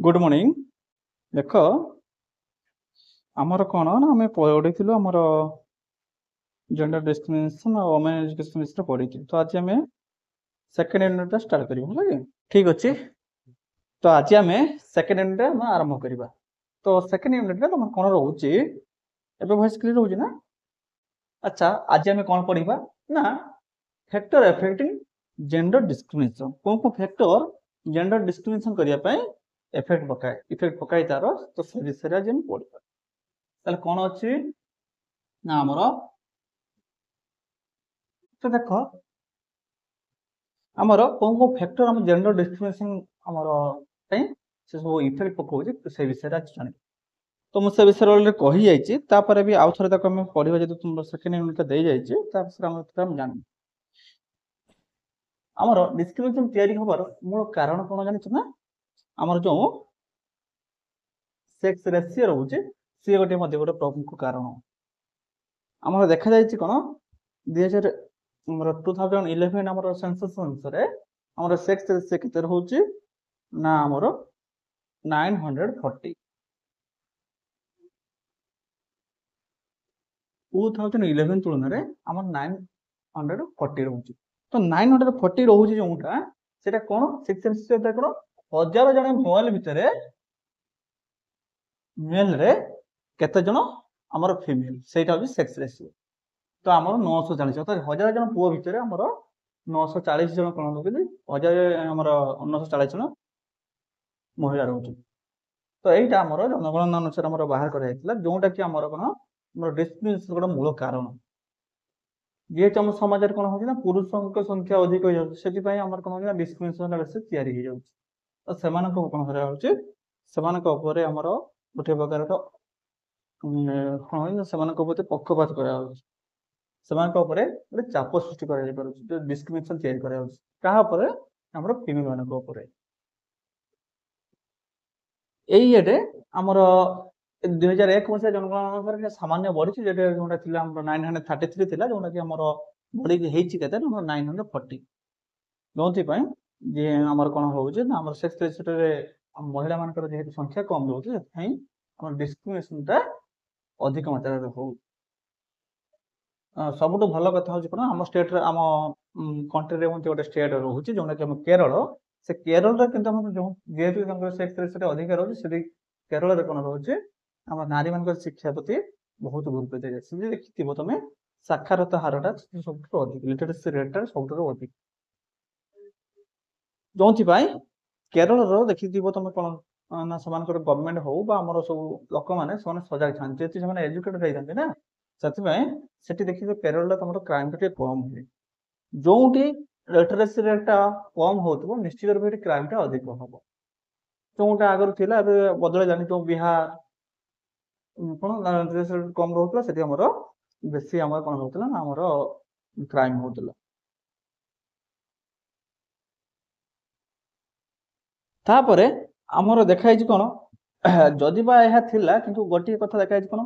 Good morning देख आमर कौन ना आम पढ़ी आमर जेंडर डिस्क्रिमिनेशन और वुमेन एजुकेशन विषय पढ़ी तो आज आम सेकेंड यूनिट स्टार्ट कर ठीक अच्छे तो आज आम सेकेंड यूनिट आरंभ करवा तो सेकेंड यूनिट तुम कौन रोचे एवं वॉइस क्लियर रोचे ना अच्छा आज आम कौन पढ़ा ना फैक्टर एफेक्टिंग जेंडर डिस्क्रिमिनेशन कौन कौन फैक्टर जेंडर डिस्क्रिमिनेशन करने इफेक्ट पकाए तार तो से विषय आज पढ़ा ताले कौन अच्छी ना आमर तो देख आमर कौन कौन फैक्टर आम जेंडर डिस्क्रिमिनेशन आमर से सब इफेक्ट पकाउे से विषय आज जान तो मुझे से विषय अलरेडी कही जापर भी आउ थे आम पढ़ा जो तुम सेकेंड यूनिट दे जाए जान आमर डिस्क्रिमिनेशन तैयारी हबार मूल कारण कौन जान ना आमर जो सेक्स रेशियो रोचे सी गोटे गोटे प्रमुख कारण आमर देखा जाए कौन 2011 आमर सेंसस अनुसार आमर सेक्स रेशियो केते रहउची ना आमर 940 2011 तुलन में आमर 940 रहउची तो 940 रहउची जोटा सेटा कोन सेक्स रेशियो कोन 1000 जण मेल भितर मेल रे केते जण आमर फीमेल सेटा होची सेक्स रेशियो तो आमर 940 अर्थात 1000 जन पुओ भितर आमर 940 जन कौन रोकते 1000 आमर 940 जन महिला रोच तो यहीटा आमर जनगणना अनुसार आमर बाहर कराइला जोटा कि आमर कौन आमर डिस्क्रिमिनेशन गोटे मूल कारण जेहेतु आम समाज कौन हो पुरुषों संख्या अधिक हो जाए आमर कौन हो डिस्क्रिमिनेशन बेस तैयारी हो तो से कौन करामर गोटे प्रकार कौन से पक्षपात करा गोटे चाप सृष्टि डिस्क्रिमिनेशन तैयारी करा फिमेल मान ये आमर 2001 मसीहा जनगणना अनुसार सामान्य बढ़ी जोटा 933 था जोटा कि आमर बढ़ी के 940 जो आमर कौन हो सेक्स रेशियो महिला मान जेहेतु संख्या कम रोचे डिस्क्रिमिनेशन अधिक मात्रा हो सबुठ भल कथा हूँ कौन आम स्टेट आम कंट्री गोटे स्टेट रोचे जोटा कि केरल से केरल जेहेतु सेक्स रेशियो अधिक रोचे केरल कौन रोचे आम नारी मान शिक्षा प्रति बहुत गुरुत्व दिया जाए देखी तुम साक्षरता हारटा सब अधिक लिटरेसी रेट सब अधिक जो केरल देखी तुम कौन ना से गवर्नमेंट हो सब लोक मैंने सजाग था जेहतु एजुकेटेड होती ना से देखिए केरल तुम क्राइम टे कम हुए जो लिटरेसी रेट कम हो निश्चित रूप क्राइम टा अधिक हम जोटा आगर था बदल जानी जो बिहार कौन लिटरेसी रेट कम रोला से बेसी आम कौन होता ना आमर क्राइम होता तापर आमर देखाई कौन जदि यह थिला किंतु गोटे कथा देखाई कौन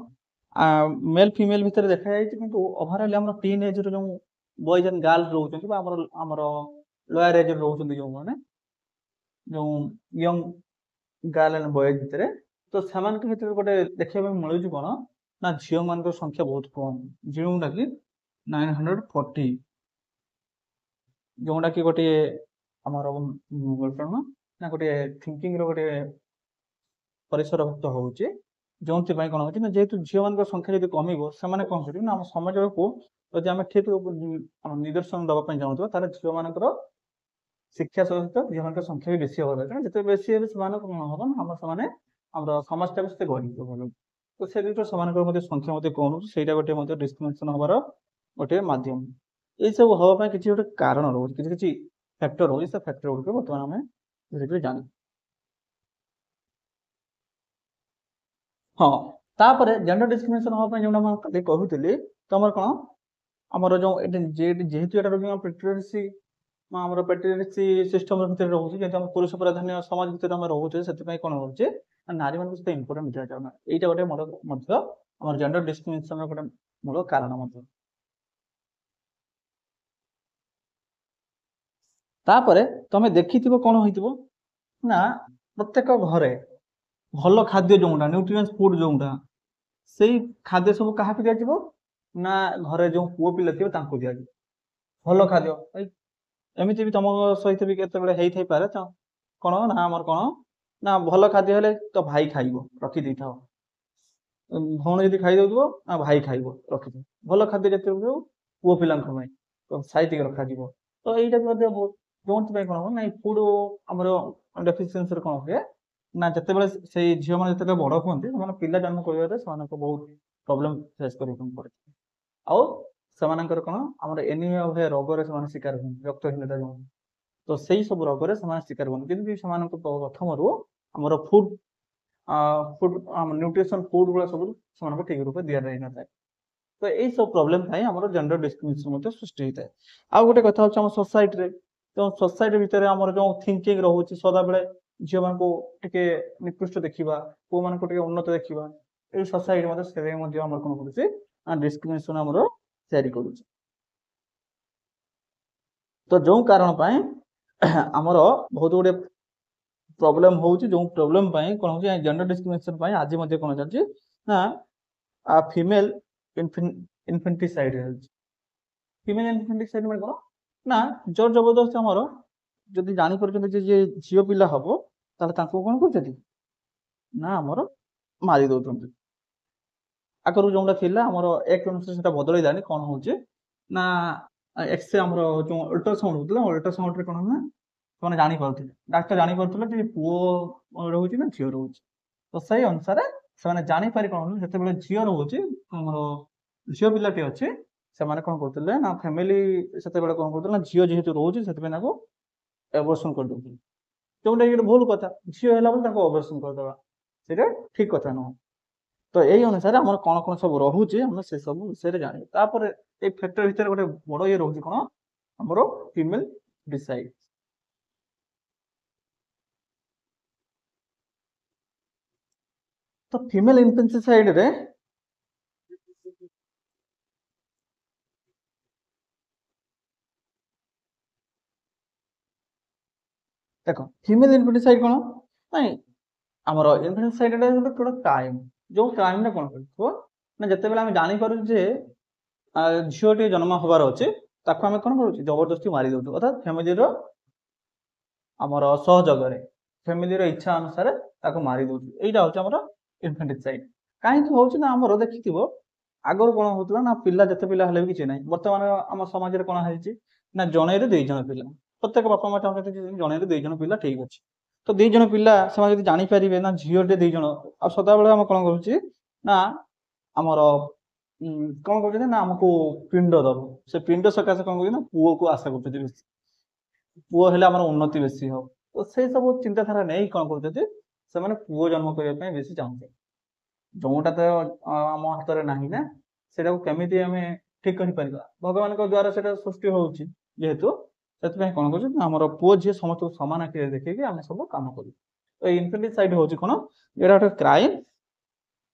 मेल फीमेल भितर देखा कि ओभरऑल आम टीन एज जो बॉयज एंड गर्ल्स रोच आमर लोअर एज रोच जो मैंने जो यंग गर्ल एंड बॉयज भितर तो से गोटे देखा मिलूँ कौन ना झील मान संख्या बहुत कम जोटा कि 940 जोटा कि गोटे आमर कौन ना गोटे थिंकिंग गोटे परिसर भुक्त होचे जो कौन हो जेहेतु झील मान संख्या जब कम से कौन कर समाज को जब आम ठीक निदर्शन दवाई चाहूँ तार झील मान शिक्षा सहित झील मान संख्या भी बेसी हवा दरकार जिते बेसी हे कौन हम से समाज टाइम से गढ़ भल तो से संख्या कम रोचे गोटे डिस्क्रिमिनेशन हबार गोटे मध्यम ये सब हाँपाई किसी गोटे कारण रोचे किसी फैक्टर रोचे से फैक्टर गुड़िक बर्तमान आम धीरे धीरे जान हाँ तापर जेंडर डिस्क्रिमिनेशन हाँपाई जो कहूली तुम कौन आमर जो जेहेतु ये रोज पेट्रियार्सी आमर पेट्रियार्सी सिस्टम भितर रोचे जेहतु पुरुष प्राधान्य समाज भितर आम रोचे से कौन रोचे नारी मान सहित इम्पोर्टेंट दिया जाऊना यहाँ गोटे आम जेंडर डिस्क्रिमिनेशन गोटे मूल कारण तापर तुम देखी कौन हो ना ପ୍ରତ୍ୟେକ ଘରେ ଭଲ ଖାଦ୍ୟ ଯୋଉଟା ନ୍ୟୁଟ୍ରିଏଣ୍ଟ ଫୁଡ ଯୋଉଟା ସେଇ ଖାଦ୍ୟ ସବୁ କାହାକୁ ଦିଆଯିବ ନା ଘରେ ଯୋଉ ପୁଅ ପିଲା ଥିବେ ତାଙ୍କୁ ଦିଆଯିବ ଭଲ ଖାଦ୍ୟ। ଏମିତି ବି ତମ ସହିତ ବି କେତେବେଳେ ହେଇଥାଇପାରେ ତ କଣ ନା ଆମର କଣ ନା ଭଲ ଖାଦ୍ୟ ହେଲେ ତ ଭାଇ ଖାଇବ ରଖିଦେଇଥାଅ, ଭଉଣୀ ଯଦି ଖାଇଦଉଥିବ ନା ଭାଇ ଖାଇବ ରଖିଥିବ, ଭଲ ଖାଦ୍ୟ ଯେତେବେଳେ ପୁଅ ପିଲାଙ୍କ ପାଇଁ ତ ସାଇତିକି ରଖାଯିବ। ତ ଏଇଟା ବି ମଧ୍ୟ ଯୋଉଥିପାଇଁ କଣ ହବ ନା ଏଇ ଫୁଡ ଆମର ଡେଫିସିଏନ୍ସିରେ କଣ ହୁଏ ନା ଯେତେବେଳେ ସେଇ ଝିଅ ମାନେ ଯେତେବେଳେ ବଡ ହୁଅନ୍ତି ସେମାନେ ପିଲା ଜନ୍ମ କରିବାରେ ସେମାନଙ୍କୁ ବହୁତ ପ୍ରୋବ୍ଲେମ ଫେସ୍ କରିବାକୁ ପଡେ। ଆଉ ସେମାନଙ୍କର କଣ ଆମର ଏନିମିଆ ଭଳିଆ ରୋଗରେ ସେମାନେ ଶିକାର ହୁଅନ୍ତି, ରକ୍ତହୀନତା ଯୋଉ, ତ ସେଇ ସବୁ ରୋଗରେ ସେମାନେ ଶିକାର ହୁଅନ୍ତି। କିନ୍ତୁ ସେମାନଙ୍କୁ ପ୍ରଥମରୁ ଆମର ଫୁଡ ନ୍ୟୁଟ୍ରିସନ ଫୁଡ ଗୁଡା ସବୁ ସେମାନଙ୍କୁ ଠିକ ରୂପେ ଦିଆଯାଇନଥାଏ। ତ ଏଇ ସବୁ ପ୍ରୋବ୍ଲେମ ପାଇଁ ଆମର ଜେଣ୍ଡର ଡିସ୍କ୍ରିମିନେସନ ମଧ୍ୟ ସୃଷ୍ଟି ହେଇଥାଏ। ଆଉ ଗୋଟେ କଥା ହଉଛି ଆମ ସୋସାଇଟିରେ, ଯୋଉ ସୋସାଇଟି ଭିତରେ ଆମର ଯୋଉ ଥିଙ୍କିଂ ରହୁଛି ସଦାବେଳେ ଝିଅମାନଙ୍କୁ ଟିକେ ନିକୃଷ୍ଟ ଦେଖିବା, ପୁଅମାନଙ୍କୁ ଟିକେ ଉନ୍ନତ ଦେଖିବା, ଏଇ ସୋସାଇଟି ମଧ୍ୟ ସେ ମଧ୍ୟ ଆମର କଣ କରୁଛି ନା ଡିସ୍କ୍ରିମିନେସନ ଆମର ତିଆରି କରୁଛି। ତ ଯୋଉ କାରଣ ପାଇଁ ଆମର ବହୁତ ଗୁଡେ ପ୍ରୋବ୍ଲେମ ହଉଛି, ଯୋଉ ପ୍ରୋବ୍ଲେମ ପାଇଁ କଣ ହଉଛି ଜେଣ୍ଡର ଡିସ୍କ୍ରିମିନେସନ ପାଇଁ ଆଜି ମଧ୍ୟ କଣ ଚାଲିଛି ନା ଫିମେଲ ଇନଫେଣ୍ଟିସାଇଡ ହେଉଛି। ଫିମେଲ ଇନଫେଣ୍ଟିସାଇଡ ମାନେ କଣ ନା ଜୋର ଜବରଦସ୍ତ ଆମର ଯଦି ଜାଣିପାରୁଛନ୍ତି ଯେ ଝିଅ ପିଲା ହବ ତାହେଲେ ତାଙ୍କୁ କଣ କରୁଛନ୍ତି ନା ଆମର ମାରି ଦଉଛନ୍ତି। ଆଗରୁ ଯୋଉଟା ଥିଲା ଆମର ଏକ ଅନୁସାରେ ସେଟା ବଦଳିଲାନି, କଣ ହଉଛି ନା ଏକ୍ସ ଆମର ଯୋଉ ଅଲ୍ଟ୍ରାସାଉଣ୍ଡ ହଉଥିଲା, ଅଲ୍ଟ୍ରାସାଉଣ୍ଡରେ କଣ ନା ସେମାନେ ଜାଣିପାରୁଥିଲେ, ଡାକ୍ତର ଜାଣିପାରୁଥିଲେ ଯେ ପୁଅ ରହୁଛି ନା ଝିଅ ରହୁଛି। ତ ସେଇ ଅନୁସାରେ ସେମାନେ ଜାଣିପାରି କଣ ଯେତେବେଳେ ଝିଅ ରହୁଛି ଆମର ଝିଅ ପିଲାଟି ଅଛି ସେମାନେ କଣ କରୁଥିଲେ ନା ଫ୍ୟାମିଲି ସେତେବେଳେ କଣ କରୁଥିଲେ ନା ଝିଅ ଯେହେତୁ ରହୁଛି ସେଥିପାଇଁ ତାକୁ ଆବର୍ଷଣ କରିଦଉଥିଲେ, ଯୋଉଟା କି ଭୁଲ କଥା। ଝିଅ ହେଲା ବୋଲି ତାକୁ ଆବର୍ଷଣ କରିଦେବା ସେଇଟା ଠିକ କଥା ନୁହଁ। ତ ଏଇ ଅନୁସାରେ ଆମର କଣ କଣ ସବୁ ରହୁଛି ଆମେ ସେ ସବୁ ବିଷୟରେ ଜାଣିବା। ତାପରେ ଏଇ ଫ୍ୟାକ୍ଟର ଭିତରେ ଗୋଟେ ବଡ ଇଏ ରହୁଛି କଣ ଆମର ଫିମେଲ ଡିସାଇଡ। ତ ଫିମେଲ ଇନଫେଣ୍ଟିସାଇଡରେ ଦେଖ ଫିମେଲ ଇନଫେଣ୍ଟିସାଇଡ କଣ ନାଇଁ ଆମର ଇନଫେଣ୍ଟିସାଇଡ ଗୋଟେ କ୍ରାଇମ, ଯୋଉ କ୍ରାଇମଟା କଣ କରୁଥିବ ନା ଯେତେବେଳେ ଆମେ ଜାଣିପାରୁଛୁ ଯେ ଝିଅଟିଏ ଜନ୍ମ ହବାର ଅଛି ତାକୁ ଆମେ କଣ କରୁଛୁ ଜବରଦସ୍ତି ମାରି ଦଉଛୁ, ଅର୍ଥାତ୍ ଫ୍ୟାମିଲିର ଆମର ସହଯୋଗରେ ଫ୍ୟାମିଲିର ଇଚ୍ଛା ଅନୁସାରେ ତାକୁ ମାରି ଦଉଛୁ। ଏଇଟା ହଉଛି ଆମର ଇନଫେଣ୍ଟିସାଇଡ। କାହିଁକି ହଉଛି ନା ଆମର ଦେଖିଥିବ ଆଗରୁ କଣ ହଉଥିଲା ନା ପିଲା ଯେତେ ପିଲା ହେଲେ ବି କିଛି ନାହିଁ, ବର୍ତ୍ତମାନ ଆମ ସମାଜରେ କଣ ହେଇଛି ନା ଜଣେରୁ 2 ଜଣ ପିଲା, ପ୍ରତ୍ୟେକ ବାପା ମା ଚାହୁଁଛନ୍ତି ଜଣେରୁ 2 ଜଣ ପିଲା ଠିକ ଅଛି। ତ 2 ଜଣ ପିଲା ସେମାନେ ଯଦି ଜାଣିପାରିବେ ନା ଝିଅଟେ 2 ଜଣ, ଆଉ ସଦାବେଳେ ଆମେ କଣ କରୁଛି ନା ଆମର କଣ କରୁଛନ୍ତି ନା ଆମକୁ ପିଣ୍ଡ ଦବ, ସେ ପିଣ୍ଡ ସକାଶେ କଣ କରୁଛି ନା ପୁଅକୁ ଆଶା କରୁଛନ୍ତି ବେଶୀ, ପୁଅ ହେଲେ ଆମର ଉନ୍ନତି ବେଶୀ ହବ। ତ ସେଇ ସବୁ ଚିନ୍ତାଧାରା ନେଇ କଣ କରୁଛନ୍ତି ସେମାନେ ପୁଅ ଜନ୍ମ କରିବା ପାଇଁ ବେଶୀ ଚାହୁଁଛନ୍ତି, ଯୋଉଟା ତ ଆମ ହାତରେ ନାହିଁ ନା ସେଟାକୁ କେମିତି ଆମେ ଠିକ କରିପାରିବା। ଭଗବାନଙ୍କ ଦ୍ଵାରା ସେଟା ସୃଷ୍ଟି ହଉଛି ଯେହେତୁ ସେଥିପାଇଁ କଣ କରୁଛୁ ନା ଆମର ପୁଅ ଝିଅ ସମସ୍ତଙ୍କୁ ସମାନ ଆଖିରେ ଦେଖିକି ଆମେ ସବୁ କାମ କରୁ। ତ ଇନଫେଣ୍ଟିସାଇଡ ହଉଛି କଣ ଏଇଟା ଗୋଟେ କ୍ରାଇମ,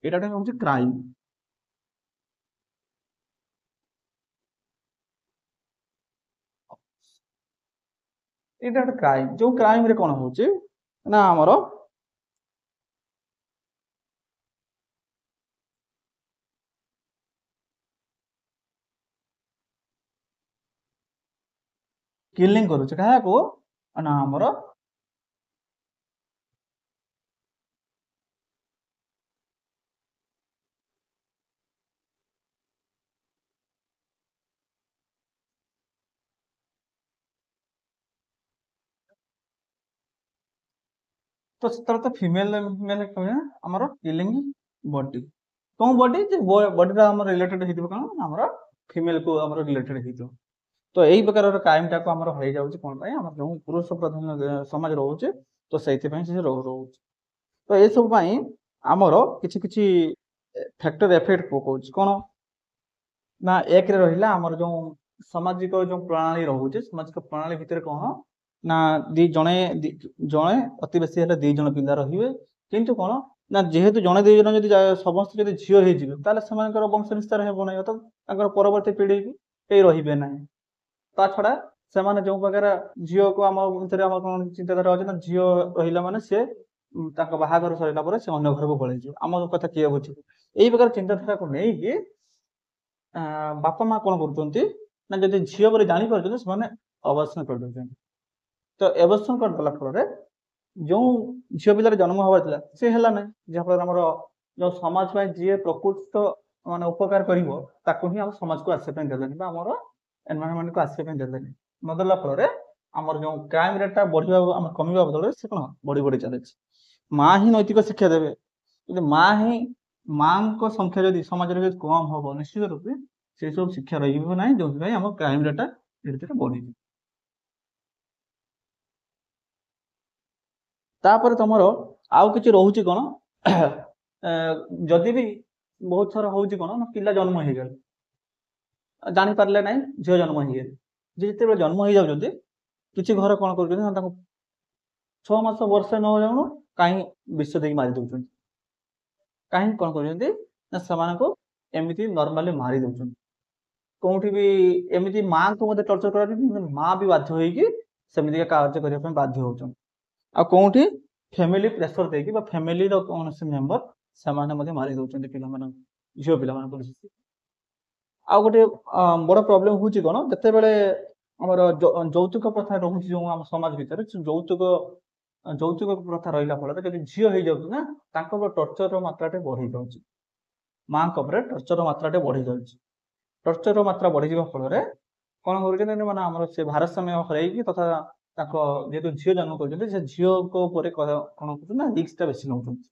ଏଇଟା ଗୋଟେ ହଉଛି କ୍ରାଇମ। ଏଇଟା ଗୋଟେ କ୍ରାଇମ, ଯୋଉ କ୍ରାଇମ ରେ କଣ ହଉଛି ନା ଆମର କିଲିଂ କରୁଛି କାହାକୁ ନା ଆମର ତ ସେତେବେଳେ ତ ଫିମେଲ ମେଲ କହିବା ଆମର କିଲିଂ ବଡି, କୋଉ ବଡି ଯେ ବଡିଟା ଆମର ରିଲେଟେଡ ହେଇଥିବ କଣ ଆମର ଫିମେଲ କୁ ଆମର ରିଲେଟେଡ ହେଇଥିବ। ତ ଏଇ ପ୍ରକାରର କ୍ରାଇମ ଟାକୁ ଆମର ହେଇଯାଉଛି କଣ ପାଇଁ ଆମର ଯୋଉ ପୁରୁଷ ପ୍ରଧାନ ସମାଜ ରହୁଛି ତ ସେଇଥିପାଇଁ ସେ ରହୁଛି। ତ ଏସବୁ ପାଇଁ ଆମର କିଛି କିଛି ଫ୍ୟାକ୍ଟର ଏଫେକ୍ଟ ପକଉଛି କଣ ନା ଏକରେ ରହିଲା ଆମର ଯୋଉ ସାମାଜିକ ଯୋଉ ପ୍ରଣାଳୀ ରହୁଛି, ସାମାଜିକ ପ୍ରଣାଳୀ ଭିତରେ କଣ ନା ଜଣେ ଅତି ବେଶୀ ହେଲେ 2 ଜଣ ପିଲା ରହିବେ, କିନ୍ତୁ କଣ ନା ଯେହେତୁ ଜଣେ 2 ଜଣ ଯଦି ସମସ୍ତେ ଯଦି ଝିଅ ହେଇଯିବେ ତାହେଲେ ସେମାନଙ୍କର ବଂଶ ବିସ୍ତାର ହେବ ନାହିଁ, ଅର୍ଥାତ୍ ତାଙ୍କର ପରବର୍ତ୍ତୀ ପିଢି କେହି ରହିବେ ନାହିଁ। ତା ଛଡା ସେମାନେ ଯୋଉ ପ୍ରକାର ଝିଅକୁ ଆମ ଭିତରେ ଆମର କଣ ଚିନ୍ତାଧାରା ଅଛି ନା ଝିଅ ରହିଲା ମାନେ ସେ ତାଙ୍କ ବାହାଘର ସରିଲା ପରେ ସେ ଅନ୍ୟ ଘରକୁ ପଳେଇଯିବ, ଆମ କଥା କିଏ ବୁଝିବ? ଏଇ ପ୍ରକାର ଚିନ୍ତାଧାରାକୁ ନେଇକି ବାପା ମା କଣ କରୁଛନ୍ତି ନା, ଯଦି ଝିଅ ବୋଲି ଜାଣିପାରୁଛନ୍ତି ସେମାନେ ଅବସର କରିଦଉଛନ୍ତି। ତ ଅବସର କରିଦେଲା ଫଳରେ ଯେଉଁ ଝିଅ ପିଲାର ଜନ୍ମ ହବାର ଥିଲା ସେ ହେଲା ନାହିଁ, ଯାହାଫଳରେ ଆମର ଯେଉଁ ସମାଜ ପାଇଁ ଯିଏ ପ୍ରକୃତ ମାନେ ଉପକାର କରିବ ତାକୁ ହିଁ ଆମ ସମାଜକୁ ଆସିବା ପାଇଁ ଦେଲେନି ବା ଆମର ଏନଭାରନମେଣ୍ଟକୁ ଆସିବା ପାଇଁ ଦେଲେନି। ନଦେଲା ଫଳରେ ଆମର ଯେଉଁ କ୍ରାଇମ ରେଟଟା ବଢିବା ଆମେ କମିବା ବଦଳରେ ସେ କଣ ବଢି ବଢି ଚାଲିଛି। ମା ହିଁ ନୈତିକ ଶିକ୍ଷା ଦେବେ, ଯଦି ମାଙ୍କ ସଂଖ୍ୟା ଯଦି ସମାଜରେ ଯଦି କମ ହବ, ନିଶ୍ଚିତ ରୂପେ ସେ ସବୁ ଶିକ୍ଷା ରହିବ ନାହିଁ, ଯୋଉଥିପାଇଁ ଆମ କ୍ରାଇମ ରେଟଟା ଧୀରେ ଧୀରେ ବଢିଯିବ। ତାପରେ ତମର ଆଉ କିଛି ରହୁଛି କଣ ଯଦି ବି ବହୁତ ଥର ହଉଛି କଣ ନା, ପିଲା ଜନ୍ମ ହେଇଗଲେ ଜାଣିପାରିଲେ ନାହିଁ, ଝିଅ ଜନ୍ମ ହେଇଗଲେ, ଯେତେବେଳେ ଜନ୍ମ ହେଇଯାଉଛନ୍ତି କିଛି ଘର କଣ କରୁଛନ୍ତି ନା, ତାଙ୍କୁ 6 ମାସ ବର୍ଷେ ନ ଯାଉଣୁ କାହିଁ ବିଷ ଦେଇକି ମାରି ଦଉଛନ୍ତି। କାହିଁକି କଣ କରୁଛନ୍ତି ନା, ସେମାନଙ୍କୁ ଏମିତି ନର୍ମାଲି ମାରି ଦଉଛନ୍ତି। କୋଉଠି ବି ଏମିତି ମାଙ୍କୁ ମଧ୍ୟ ଟର୍ଚର କରାଯାଉଛି, ମା ବି ବାଧ୍ୟ ହେଇକି ସେମିତିକା କାର୍ଯ୍ୟ କରିବା ପାଇଁ ବାଧ୍ୟ ହଉଛନ୍ତି। ଆଉ କୋଉଠି ଫ୍ୟାମିଲି ପ୍ରେସର ଦେଇକି ବା ଫ୍ୟାମିଲିର କୌଣସି ମେମ୍ବର ସେମାନେ ମଧ୍ୟ ମାରି ଦଉଛନ୍ତି ପିଲାମାନଙ୍କୁ, ଝିଅ ପିଲାମାନଙ୍କୁ। ଆଉ ଗୋଟେ ବଡ ପ୍ରୋବ୍ଲେମ ହଉଛି କଣ, ଯେତେବେଳେ ଆମର ଯୌତୁକ ପ୍ରଥା ରହୁଛି ଯୋଉ ଆମ ସମାଜ ଭିତରେ, ଯୌତୁକ ପ୍ରଥା ରହିଲା ଫଳରେ ଯଦି ଝିଅ ହେଇଯାଉଛି ନା, ତାଙ୍କ ଉପରେ ଟର୍ଚରର ମାତ୍ରାଟେ ବଢି ଯାଉଛି, ମାଙ୍କ ଉପରେ ଟର୍ଚରର ମାତ୍ରାଟେ ବଢି ଯାଉଛି। ଟର୍ଚରର ମାତ୍ରା ବଢିଯିବା ଫଳରେ କଣ କରୁଛନ୍ତି ମାନେ ଆମର ସେ ଭାରସାମ୍ୟ ହରେଇକି ତଥା ତାଙ୍କ ଯେହେତୁ ଝିଅ ଜନ୍ମ କରୁଛନ୍ତି, ସେ ଝିଅଙ୍କ ଉପରେ କଣ କରୁଛନ୍ତି ନା, ରିସ୍କଟା ବେଶୀ ନେଉଛନ୍ତି।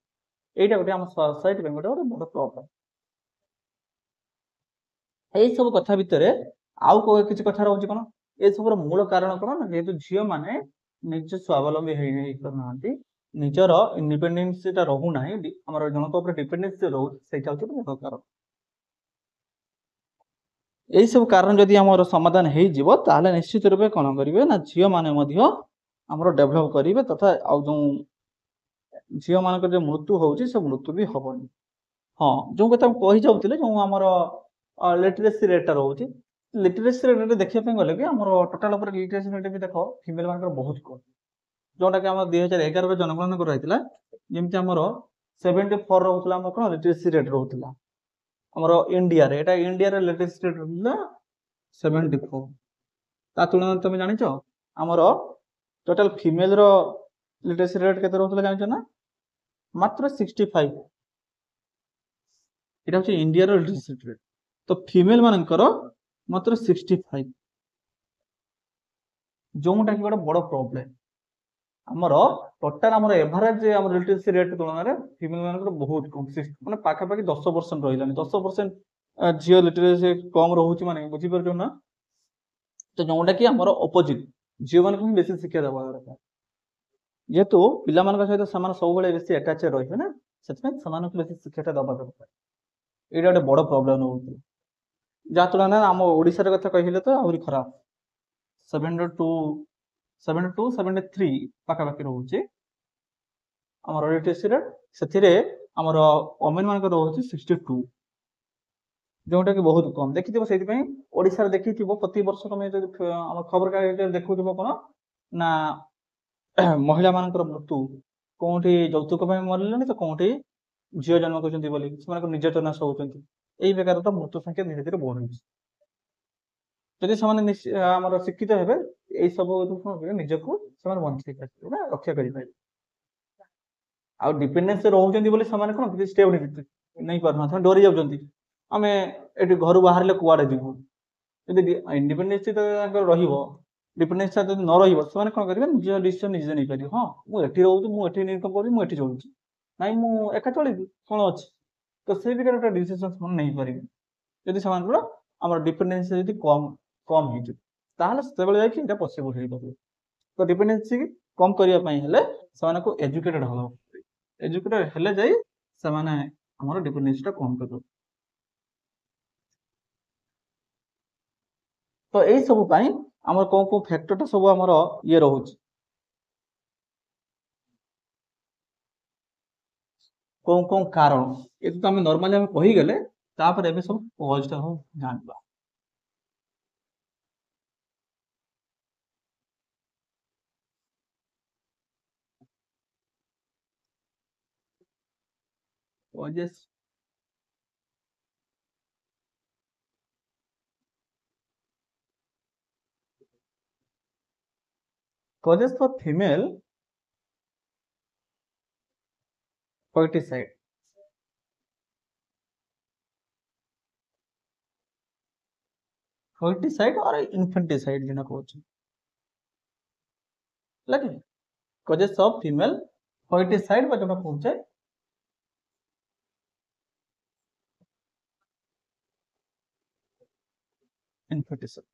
ଏଇଟା ଗୋଟେ ଆମ ସୋସାଇଟି ପାଇଁ ଗୋଟେ ବଡ ପ୍ରୋବ୍ଲେମ। ଏଇ ସବୁ କଥା ଭିତରେ ଆଉ କିଛି କଥା ରହୁଛି କଣ, ଏସବୁର ମୂଳ କାରଣ କଣ ନା, ଯେହେତୁ ଝିଅ ମାନେ ନିଜ ସ୍ୱାବଲମ୍ବୀ ହେଇପାରୁନାହାନ୍ତି, ନିଜର ଇଣ୍ଡିପେଣ୍ଡେନ୍ସଟା ରହୁନାହିଁ, ଆମର ଜଣଙ୍କ ଉପରେ ଡିପେଣ୍ଡେନ୍ସ ରହୁଛି, ସେଇଟା ହଉଛି ମୂଳ କାରଣ। ଏଇ ସବୁ କାରଣ ଯଦି ଆମର ସମାଧାନ ହେଇଯିବ, ତାହେଲେ ନିଶ୍ଚିତ ରୂପେ କଣ କରିବେ ନା, ଝିଅ ମାନେ ମଧ୍ୟ ଆମର ଡେଭଲପ କରିବେ, ତଥା ଆଉ ଯୋଉ ଝିଅ ମାନଙ୍କର ଯୋଉ ମୃତ୍ୟୁ ହଉଛି ସେ ମୃତ୍ୟୁ ବି ହବନି। ହଁ, ଯୋଉ କଥା ମୁଁ କହି ଯାଉଥିଲି, ଯୋଉ ଆମର ଲିଟରେସି ରେଟଟା ରହୁଛି, ଲିଟରେସି ରେଟ ଦେଖିବା ପାଇଁ ଗଲେ ବି ଆମର ଟୋଟାଲ ଉପରେ ଲିଟରେସି ରେଟ ବି ଦେଖ ଫିମେଲ ମାନଙ୍କର ବହୁତ କମ, ଯୋଉଟା କି ଆମର 2011ରେ ଜନଗଣନା କରାଯାଇଥିଲା, ଯେମିତି ଆମର 74 ରହୁଥିଲା ଆମର କଣ ଲିଟରେସି ରେଟ ରହୁଥିଲା ଆମର ଇଣ୍ଡିଆରେ, ଏଟା ଇଣ୍ଡିଆରେ ଲିଟରେସି ରେଟ ରହୁଥିଲା 74। ତା ତୁଳନାରେ ତମେ ଜାଣିଛ ଆମର ଟୋଟାଲ ଫିମେଲ ର ଲିଟରେସି ରେଟ କେତେ ରହୁଥିଲା ଜାଣିଛ ନା, ମାତ୍ର 65। এটা হচ্ছে ইন্ডিয়ার লিটারেসি রেট, তো ফিমেল ମାନଙ୍କର ମାତ୍ର 65, ଯୋଉଟା କି ଗୋଟେ ବଡ ପ୍ରୋବ୍ଲେମ। ଆମର ଟୋଟାଲ ଆମର ଏଭରେଜ ଆମର ଲିଟରେସି ରେଟ ତୁଳନାରେ ଫିମେଲ ମାନଙ୍କର ବହୁତ କମ, ମାନେ ପାଖାପାଖି 10% ରହିଲାନି, 10% ଝିଅ ଲିଟରେସି କମ ରହୁଛି, ମାନେ ବୁଝିପାରୁଛ ନା। ତ ଯୋଉଟା କି ଆମର ଅପୋଜିଟ, ଝିଅ ମାନଙ୍କୁ ହିଁ ବେଶୀ ଶିକ୍ଷା ଦେବା ଦରକାର, ଯେହେତୁ ପିଲାମାନଙ୍କ ସହିତ ସେମାନେ ସବୁବେଳେ ବେଶୀ ଆଟାଚ ରହିବେ ନା, ସେଥିପାଇଁ ସେମାନଙ୍କୁ ବେଶୀ ଶିକ୍ଷାଟା ଦେବା ଦରକାର। ଏଇଟା ଗୋଟେ ବଡ ପ୍ରୋବ୍ଲେମ ରହୁଛି, ଯାହା ତୁଳନାରେ ଆମ ଓଡିଶାର କଥା କହିଲେ ତ ଆହୁରି ଖରାପ। 72 73 ପାଖାପାଖି ରହୁଛି ଆମର ଲିଟରେସି ରେଟ, ସେଥିରେ ଆମର ଓମେନ ମାନଙ୍କର ରହୁଛି 62, ଯୋଉଟା କି ବହୁତ କମ। ଦେଖିଥିବ ସେଇଥିପାଇଁ ଓଡିଶାରେ ଦେଖିଥିବ ପ୍ରତିବର୍ଷ ତମେ ଯଦି ଆମ ଖବରକାଗଜରେ ଦେଖୁଥିବ କଣ ନା, ମହିଳା ମାନଙ୍କର ମୃତ୍ୟୁ କୋଉଠି ଯୌତୁକ ପାଇଁ ମରିଲେଣି, ତ କୋଉଠି ଝିଅ ଜନ୍ମ କରୁଛନ୍ତି ବୋଲି ସେମାନଙ୍କ ନିର୍ଯାତନା ସହୁଛନ୍ତି, ଏଇ ପ୍ରକାର ତ ମୃତ୍ୟୁ ସଂଖ୍ୟା ଧୀରେ ଧୀରେ ବଢୁଛି। ଯଦି ସେମାନେ ଆମର ଶିକ୍ଷିତ ହେବେ, ଏଇ ସବୁ ନିଜକୁ ସେମାନେ ବଞ୍ଚେଇ ପାରିବେ ନା ରକ୍ଷା କରିପାରିବେ। ଆଉ ଡିପେଣ୍ଡେନ୍ସ ରହୁଛନ୍ତି ବୋଲି ସେମାନେ କଣ କିଛି ଷ୍ଟେପ ନେଇ ପାରୁନାହାନ୍ତି, ସେମାନେ ଡରି ଯାଉଛନ୍ତି, ଆମେ ଏଠି ଘରୁ ବାହାରିଲେ କୁଆଡେ ଯିବୁ। ଯଦି ଇଣ୍ଡିପେଣ୍ଡେନ୍ସ ତାଙ୍କର ରହିବ, ଡିପେଣ୍ଡେନ୍ସ ଯଦି ନ ରହିବ, ସେମାନେ କଣ କରିବେ, ନିଜ ଡିସିସନ ନିଜେ ନେଇପାରିବେ। ହଁ, ମୁଁ ଏଠି ରହୁଛି, ମୁଁ ଏଠି ଇନକମ କରୁଛି, ମୁଁ ଏଠି ଚଳୁଛି, ନାଇଁ ମୁଁ ଏକା ଚଳିବି କଣ ଅଛି, ତ ସେଇ ପ୍ରକାର ଗୋଟେ ଡିସିସନ ସେମାନେ ନେଇପାରିବେ। ଯଦି ସେମାନଙ୍କର ଆମର ଡିପେଣ୍ଡେନ୍ସ ଯଦି କମ ହେଇଯିବ, ତାହେଲେ ସେତେବେଳେ ଯାଇକି ଏଇଟା ପସିବଲ ହେଇପାରିବ। ତ ଡିପେଣ୍ଡେନ୍ସି କମ କରିବା ପାଇଁ ହେଲେ ସେମାନଙ୍କୁ ଏଜୁକେଟେଡ ହବାକୁ ପଡିବ, ଏଜୁକେଟେଡ ହେଲେ ଯାଇ ସେମାନେ ଆମର ଡିପେଣ୍ଡେନ୍ସିଟା କମ କରିବ। ତ ଏଇ ସବୁ ପାଇଁ ଆମର କୋଉ କୋଉ ଫ୍ୟାକ୍ଟରଟା ସବୁ ଆମର ଇଏ ରହୁଛି, କୋଉ କୋଉ କାରଣ, ଏ ତ ଆମେ ନର୍ମାଲି ଆମେ କହିଗଲେ, ତାପରେ ଏବେ ସବୁ କଜଟା ହଉ ଜାଣିବା। causes for female ferticide. Ferticide or infanticide જેને કહો છો, લાગે causes of female ferticide বা যেটা કહુଛେ infanticide.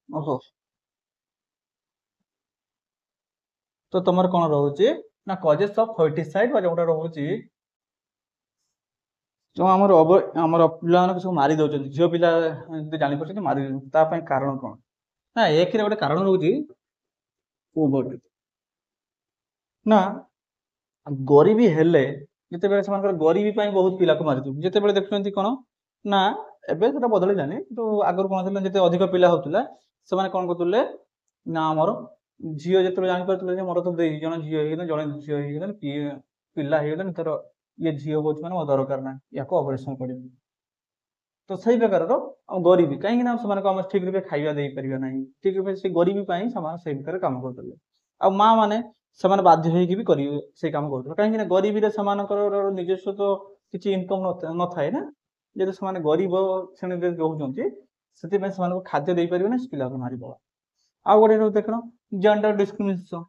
ଓହୋ, ତ ତମର କଣ ରହୁଛି ନା causes of ferticide ବା ଯୋଉଟା ରହୁଛି जो ଆମର ପିଲାମାନଙ୍କୁ ସବୁ ମାରି ଦଉଛନ୍ତି, ଝିଅ ପିଲା ଯଦି ଜାଣିପାରୁଛନ୍ତି ମାରି ଦଉଛନ୍ତି, ତା ପାଇଁ କାରଣ କଣ ନା ଏକରେ ଗୋଟେ କାରଣ ରହୁଛି ପୋଭର୍ଟି, ନା ଗରିବୀ ହେଲେ ଯେତେବେଳେ ସେମାନଙ୍କର ଗରିବୀ ପାଇଁ ବହୁତ ପିଲାକୁ ମାରି ଦଉଛନ୍ତି। ଯେତେବେଳେ ଦେଖୁଛନ୍ତି କଣ ନା ଏବେ ସେଟା ବଦଳିଲାନି, କିନ୍ତୁ ଆଗରୁ କଣ ଥିଲା ଯେତେ ଅଧିକ ପିଲା ହଉଥିଲା ସେମାନେ କଣ କରୁଥିଲେ ନା ଆମର ଝିଅ ଯେତେବେଳେ ଜାଣିପାରୁଥିଲେ ଯେ ମୋର ତ 2 ଜଣ ଝିଅ ହେଇଗଲେ, ଜଣେ ଝିଅ ହେଇଗଲେ, ପିଲା ହେଇଗଲେ, ତାର ଇଏ ଝିଅ କହୁଛି ମାନେ ମୋ ଦରକାର ନାହିଁ, ୟାକୁ ଅପରେସନ କରିବି। ତ ସେଇ ପ୍ରକାରର ଗରିବୀ, କାହିଁକି ନା ସେମାନଙ୍କୁ ଆମେ ଠିକ ରୂପେ ଖାଇବା ଦେଇପାରିବା ନାହିଁ, ଠିକ ରୂପେ ସେ ଗରିବୀ ପାଇଁ ସେମାନେ ସେଇ ଭିତରେ କାମ କରୁଥିଲେ। ଆଉ ମା ମାନେ ସେମାନେ ବାଧ୍ୟ ହେଇକି ବି କରିବେ ସେଇ କାମ କରୁଥିଲେ, କାହିଁକି ନା ଗରିବୀରେ ସେମାନଙ୍କର ନିଜସ୍ୱ ତ କିଛି ଇନକମ୍ ନଥାଏ ନା, ଯେହେତୁ ସେମାନେ ଗରିବ ଶ୍ରେଣୀରେ ରହୁଛନ୍ତି ସେଥିପାଇଁ ସେମାନଙ୍କୁ ଖାଦ୍ୟ ଦେଇପାରିବେ ନା, ସେ ପିଲାକୁ ମାରିବ। ଆଉ ଗୋଟେ ଦେଖଣ ଜେଣ୍ଡର ଡିସ୍କ୍ରିମିନେସନ,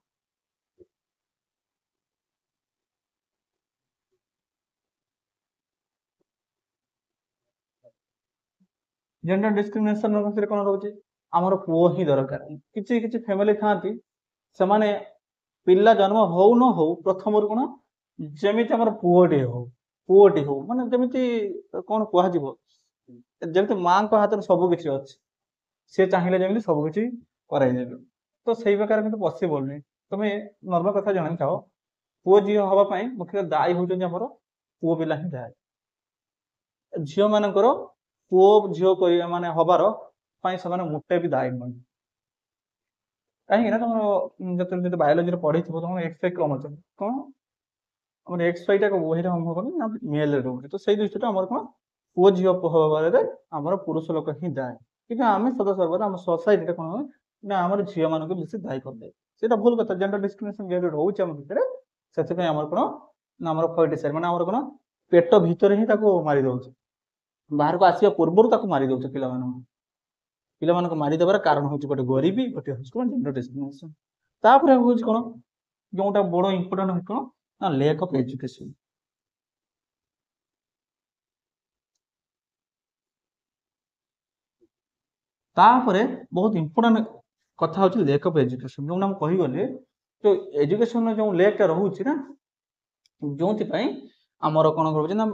ଜେଣ୍ଡର ଡିସ୍କ୍ରିମିନେସନ ଭିତରେ କଣ ରହୁଛି ଆମର ପୁଅ ହିଁ ଦରକାର। କିଛି କିଛି ଫ୍ୟାମିଲି ଥାନ୍ତି ସେମାନେ ପିଲା ଜନ୍ମ ହଉ ନ ହଉ ପ୍ରଥମରୁ କଣ ଯେମିତି ଆମର ପୁଅଟି ହଉ ମାନେ ଯେମିତି କଣ କୁହାଯିବ, ଯେମିତି ମାଙ୍କ ହାତରେ ସବୁ କିଛି ଅଛି, ସେ ଚାହିଁଲେ ଯେମିତି ସବୁ କିଛି କରାଇଦେବେ। ତ ସେଇ ପ୍ରକାର କିନ୍ତୁ ପସିବଲ ନୁହେଁ। ତମେ ନର୍ମାଲ କଥା ଜାଣିଥାଅ, ପୁଅ ଝିଅ ହବା ପାଇଁ ମୁଖ୍ୟତଃ ଦାୟୀ ହଉଛନ୍ତି ଆମର ପୁଅ ପିଲା ହିଁ ଦାୟୀ। ଝିଅ ମାନଙ୍କର ପୁଅ ଝିଅ କରିବା ମାନେ ହବାର ପାଇଁ ସେମାନେ ମୋଟେ ବି ଦାୟୀ ନୁହନ୍ତି। କାହିଁକି ନା ତମର ଯେତେବେଳେ ଯଦି ବାୟୋଲୋଜିରେ ପଢିଥିବ ତମର ଏକ୍ସ ୱାଇ କ୍ରୋମୋଜୋମ କଣ ଆମର ଏକ୍ସ ୱାଇ ଟା ବହିରେ ହବ ନା ମେଲରେ ରହୁଛି। ତ ସେଇ ଦୃଷ୍ଟିରୁ ଆମର କଣ ପୁଅ ଝିଅ ହବାରେ ଆମର ପୁରୁଷ ଲୋକ ହିଁ ଦାୟୀ, କିନ୍ତୁ ଆମେ ସଦାସର୍ବଦା ଆମ ସୋସାଇଟିରେ କଣ ହୁଏ ନା ଆମର ଝିଅ ମାନଙ୍କୁ ବେଶୀ ଦାୟୀ କରିଦିଏ। ସେଇଟା ଭୁଲ କଥା। ଜେଣ୍ଡର ଡିସ୍କ୍ରିମିନେସନ ଯେହେତୁ ରହୁଛି ଆମ ଭିତରେ, ସେଥିପାଇଁ ଆମର କଣ ନା ଆମର ଫର୍ଟିସାଇଡ୍ ମାନେ ଆମର କଣ ପେଟ ଭିତରେ ହିଁ ତାକୁ ମାରି ଦଉଛି, ବାହାରକୁ ଆସିବା ପୂର୍ବରୁ ତାକୁ ମାରି ଦଉଛି। ପିଲାମାନଙ୍କୁ ମାରିଦେବାର କାରଣ ହଉଛି ଗୋଟେ ଗରିବୀ, ଗୋଟେ ହଉଛି କଣ ଜେଣ୍ଡର ଡିସ୍କ୍ରିମିନେସନ। ତାପରେ ହଉଛି କଣ ଯୋଉଟା ବଡ ଇମ୍ପୋର୍ଟାଣ୍ଟ ହଉଛି କଣ ନା ଲ୍ୟାକ୍ ଅଫ୍ ଏଜୁକେସନ। ତାପରେ ବହୁତ ଇମ୍ପୋର୍ଟାଣ୍ଟ କଥା ହଉଛି ଲ୍ୟାକ୍ ଅଫ୍ ଏଜୁକେସନ। ଯୋଉଟା ମୁଁ କହିଗଲି ତ ଏଜୁକେସନର ଯୋଉ ଲ୍ୟାକ୍ ଟା ରହୁଛି ନା, ଯୋଉଥିପାଇଁ ଆମର କଣ ରହୁଛି ନା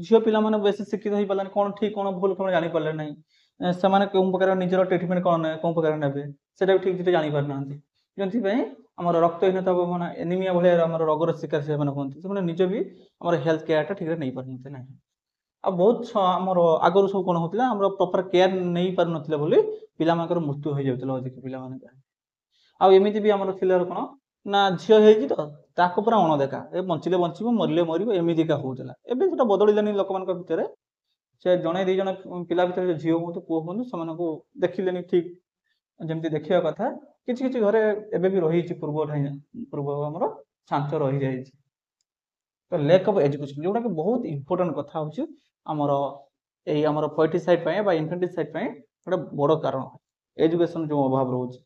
ଝିଅ ପିଲାମାନେ ବେଶୀ ଶିକ୍ଷିତ ହେଇପାରିଲାନି, କଣ ଠିକ କଣ ଭୁଲ କଣ ଜାଣିପାରିଲେ ନାହିଁ, ସେମାନେ କେଉଁ ପ୍ରକାର ନିଜର ଟ୍ରିଟମେଣ୍ଟ କଣ କୋଉ ପ୍ରକାର ନେବେ ସେଟା ବି ଠିକ ଠିକ ଜାଣିପାରୁନାହାନ୍ତି। ଯେଉଁଥିପାଇଁ ଆମର ରକ୍ତହୀନତା ମାନେ ଏନିମିଆ ଭଳିଆ ଆମର ରୋଗର ଶିକାର ସେମାନେ ହୁଅନ୍ତି। ସେମାନେ ନିଜ ବି ଆମର ହେଲ୍ଥ କେୟାରଟା ଠିକରେ ନେଇପାରୁନାହାନ୍ତି ନାହିଁ। ଆଉ ବହୁତ ଆମର ଆଗରୁ ସବୁ କଣ ହଉଥିଲା ଆମର ପ୍ରପର କେୟାର ନେଇ ପାରୁନଥିଲେ ବୋଲି ପିଲାମାନଙ୍କର ମୃତ୍ୟୁ ହେଇଯାଉଥିଲା ଅଧିକ ପିଲାମାନେ। ଆଉ ଏମିତି ବି ଆମର ଥିଲା କଣ ନା ଝିଅ ହେଇଛି ତ ତାକୁ ପୁରା ଅଣଦେଖା, ଏ ବଞ୍ଚିଲେ ବଞ୍ଚିବ ମରିଲେ ମରିବ ଏମିତିକା ହଉଥିଲା। ଏବେ ସେଟା ବଦଳିଲାନି ଲୋକମାନଙ୍କ ଭିତରେ, ସେ ଜଣେ 2 ଜଣ ପିଲା ଭିତରେ ଝିଅ ହୁଅନ୍ତୁ ପୁଅ ହୁଅନ୍ତୁ ସେମାନଙ୍କୁ ଦେଖିଲେନି ଠିକ ଯେମିତି ଦେଖିବା କଥା। କିଛି କିଛି ଘରେ ଏବେ ବି ରହିଛି ପୂର୍ବ ଆମର ଛାଞ୍ଚ ରହିଯାଇଛି। ତ ଲ୍ୟାକ୍ ଅଫ୍ ଏଜୁକେସନ ଯୋଉଟାକି ବହୁତ ଇମ୍ପୋର୍ଟାଣ୍ଟ କଥା ହଉଛି ଆମର ଏଇ ଆମର ଫର୍ଟିସାଇଡ୍ ପାଇଁ ବା ଇନଫାଣ୍ଟିସାଇଡ୍ ପାଇଁ ଗୋଟେ ବଡ କାରଣ ଏଜୁକେସନ ଯୋଉ ଅଭାବ ରହୁଛି।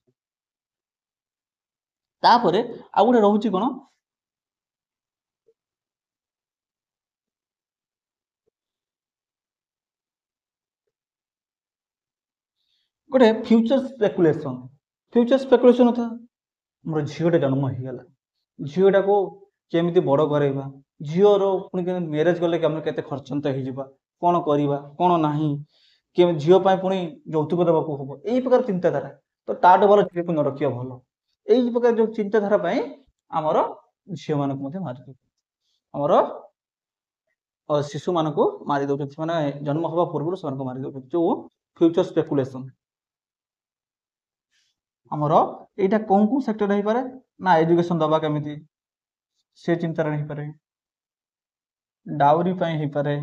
ତାପରେ ଆଉ ଗୋଟେ ରହୁଛି କଣ ଗୋଟେ ଫ୍ୟୁଚର ସ୍ପେକୁଲେସନ। ଫ୍ୟୁଚର ସ୍ପେକୁଲେସନ କଥା ମୋର ଝିଅଟେ ଜନ୍ମ ହେଇଗଲା, ଝିଅଟାକୁ କେମିତି ବଡ କରେଇବା, ଝିଅର ପୁଣି ମ୍ୟାରେଜ କଲେ ଆମର କେତେ ଖର୍ଚ୍ଚାନ୍ତ ହେଇଯିବା, କଣ କରିବା କଣ ନାହିଁ, ଝିଅ ପାଇଁ ପୁଣି ଯୌତୁକ ଦେବାକୁ ହବ, ଏଇ ପ୍ରକାର ଚିନ୍ତାଧାରା। ତ ତାଠୁ ଭଲ ଝିଅକୁ ନ ରଖିବା ଭଲ। ଏଇ ପ୍ରକାର ଯୋଉ ଚିନ୍ତାଧାରା ପାଇଁ ଆମର ଝିଅ ମାନଙ୍କୁ ମଧ୍ୟ ମାରି ଦଉଛନ୍ତି, ଆମର ଶିଶୁ ମାନଙ୍କୁ ମାରି ଦଉଛନ୍ତି, ସେମାନେ ଜନ୍ମ ହବା ପୂର୍ବରୁ ସେମାନଙ୍କୁ ମାରି ଦଉଛନ୍ତି, ଯୋଉ ଫ୍ୟୁଚର ସ୍ପେକୁଲେସନ। ଆମର ଏଇଟା କୋଉ ସେକ୍ଟର ହେଇପାରେ ନା ଏଜୁକେସନ ଦବା କେମିତି ସେ ଚିନ୍ତାରେ ହେଇପାରେ, ଡାଉରି ପାଇଁ ହେଇପାରେ।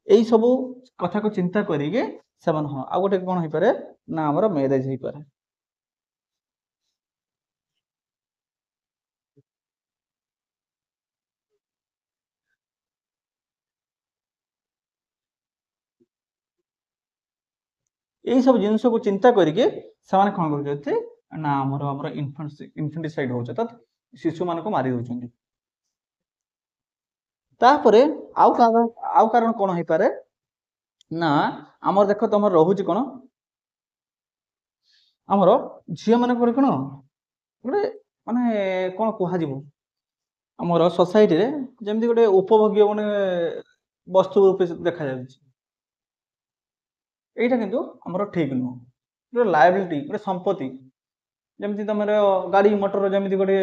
ଏଇ ସବୁ କଥାକୁ ଚିନ୍ତା କରିକି ସେମାନେ ହଁ ଆଉ ଗୋଟେ କଣ ହେଇପାରେ ନା ଆମର ମ୍ୟାରେଜ ହେଇପାରେ। ଏଇ ସବୁ ଜିନିଷକୁ ଚିନ୍ତା କରିକି ସେମାନେ କଣ କରୁଛନ୍ତି ନା ଆମର ଇନଫାଣ୍ଟିସାଇଡ ହଉଛି, ତ ଶିଶୁମାନଙ୍କୁ ମାରି ଦଉଛନ୍ତି। ତାପରେ ଆଉ କାରଣ କଣ ହେଇପାରେ ନା ଆମର ଦେଖ ତମର ରହୁଛି କଣ ଆମର ଝିଅ ମାନଙ୍କର କଣ ଗୋଟେ ମାନେ କଣ କୁହାଯିବ ଆମର ସୋସାଇଟିରେ ଯେମିତି ଗୋଟେ ଉପଭୋଗ୍ୟ ମାନେ ବସ୍ତୁ ରୂପେ ଦେଖାଯାଉଛି। ଏଇଟା କିନ୍ତୁ ଆମର ଠିକ ନୁହଁ। ଗୋଟେ ଲାୟବିଲିଟି, ଗୋଟେ ସମ୍ପତ୍ତି, ଯେମିତି ତମର ଗାଡି ମଟର ଯେମିତି ଗୋଟେ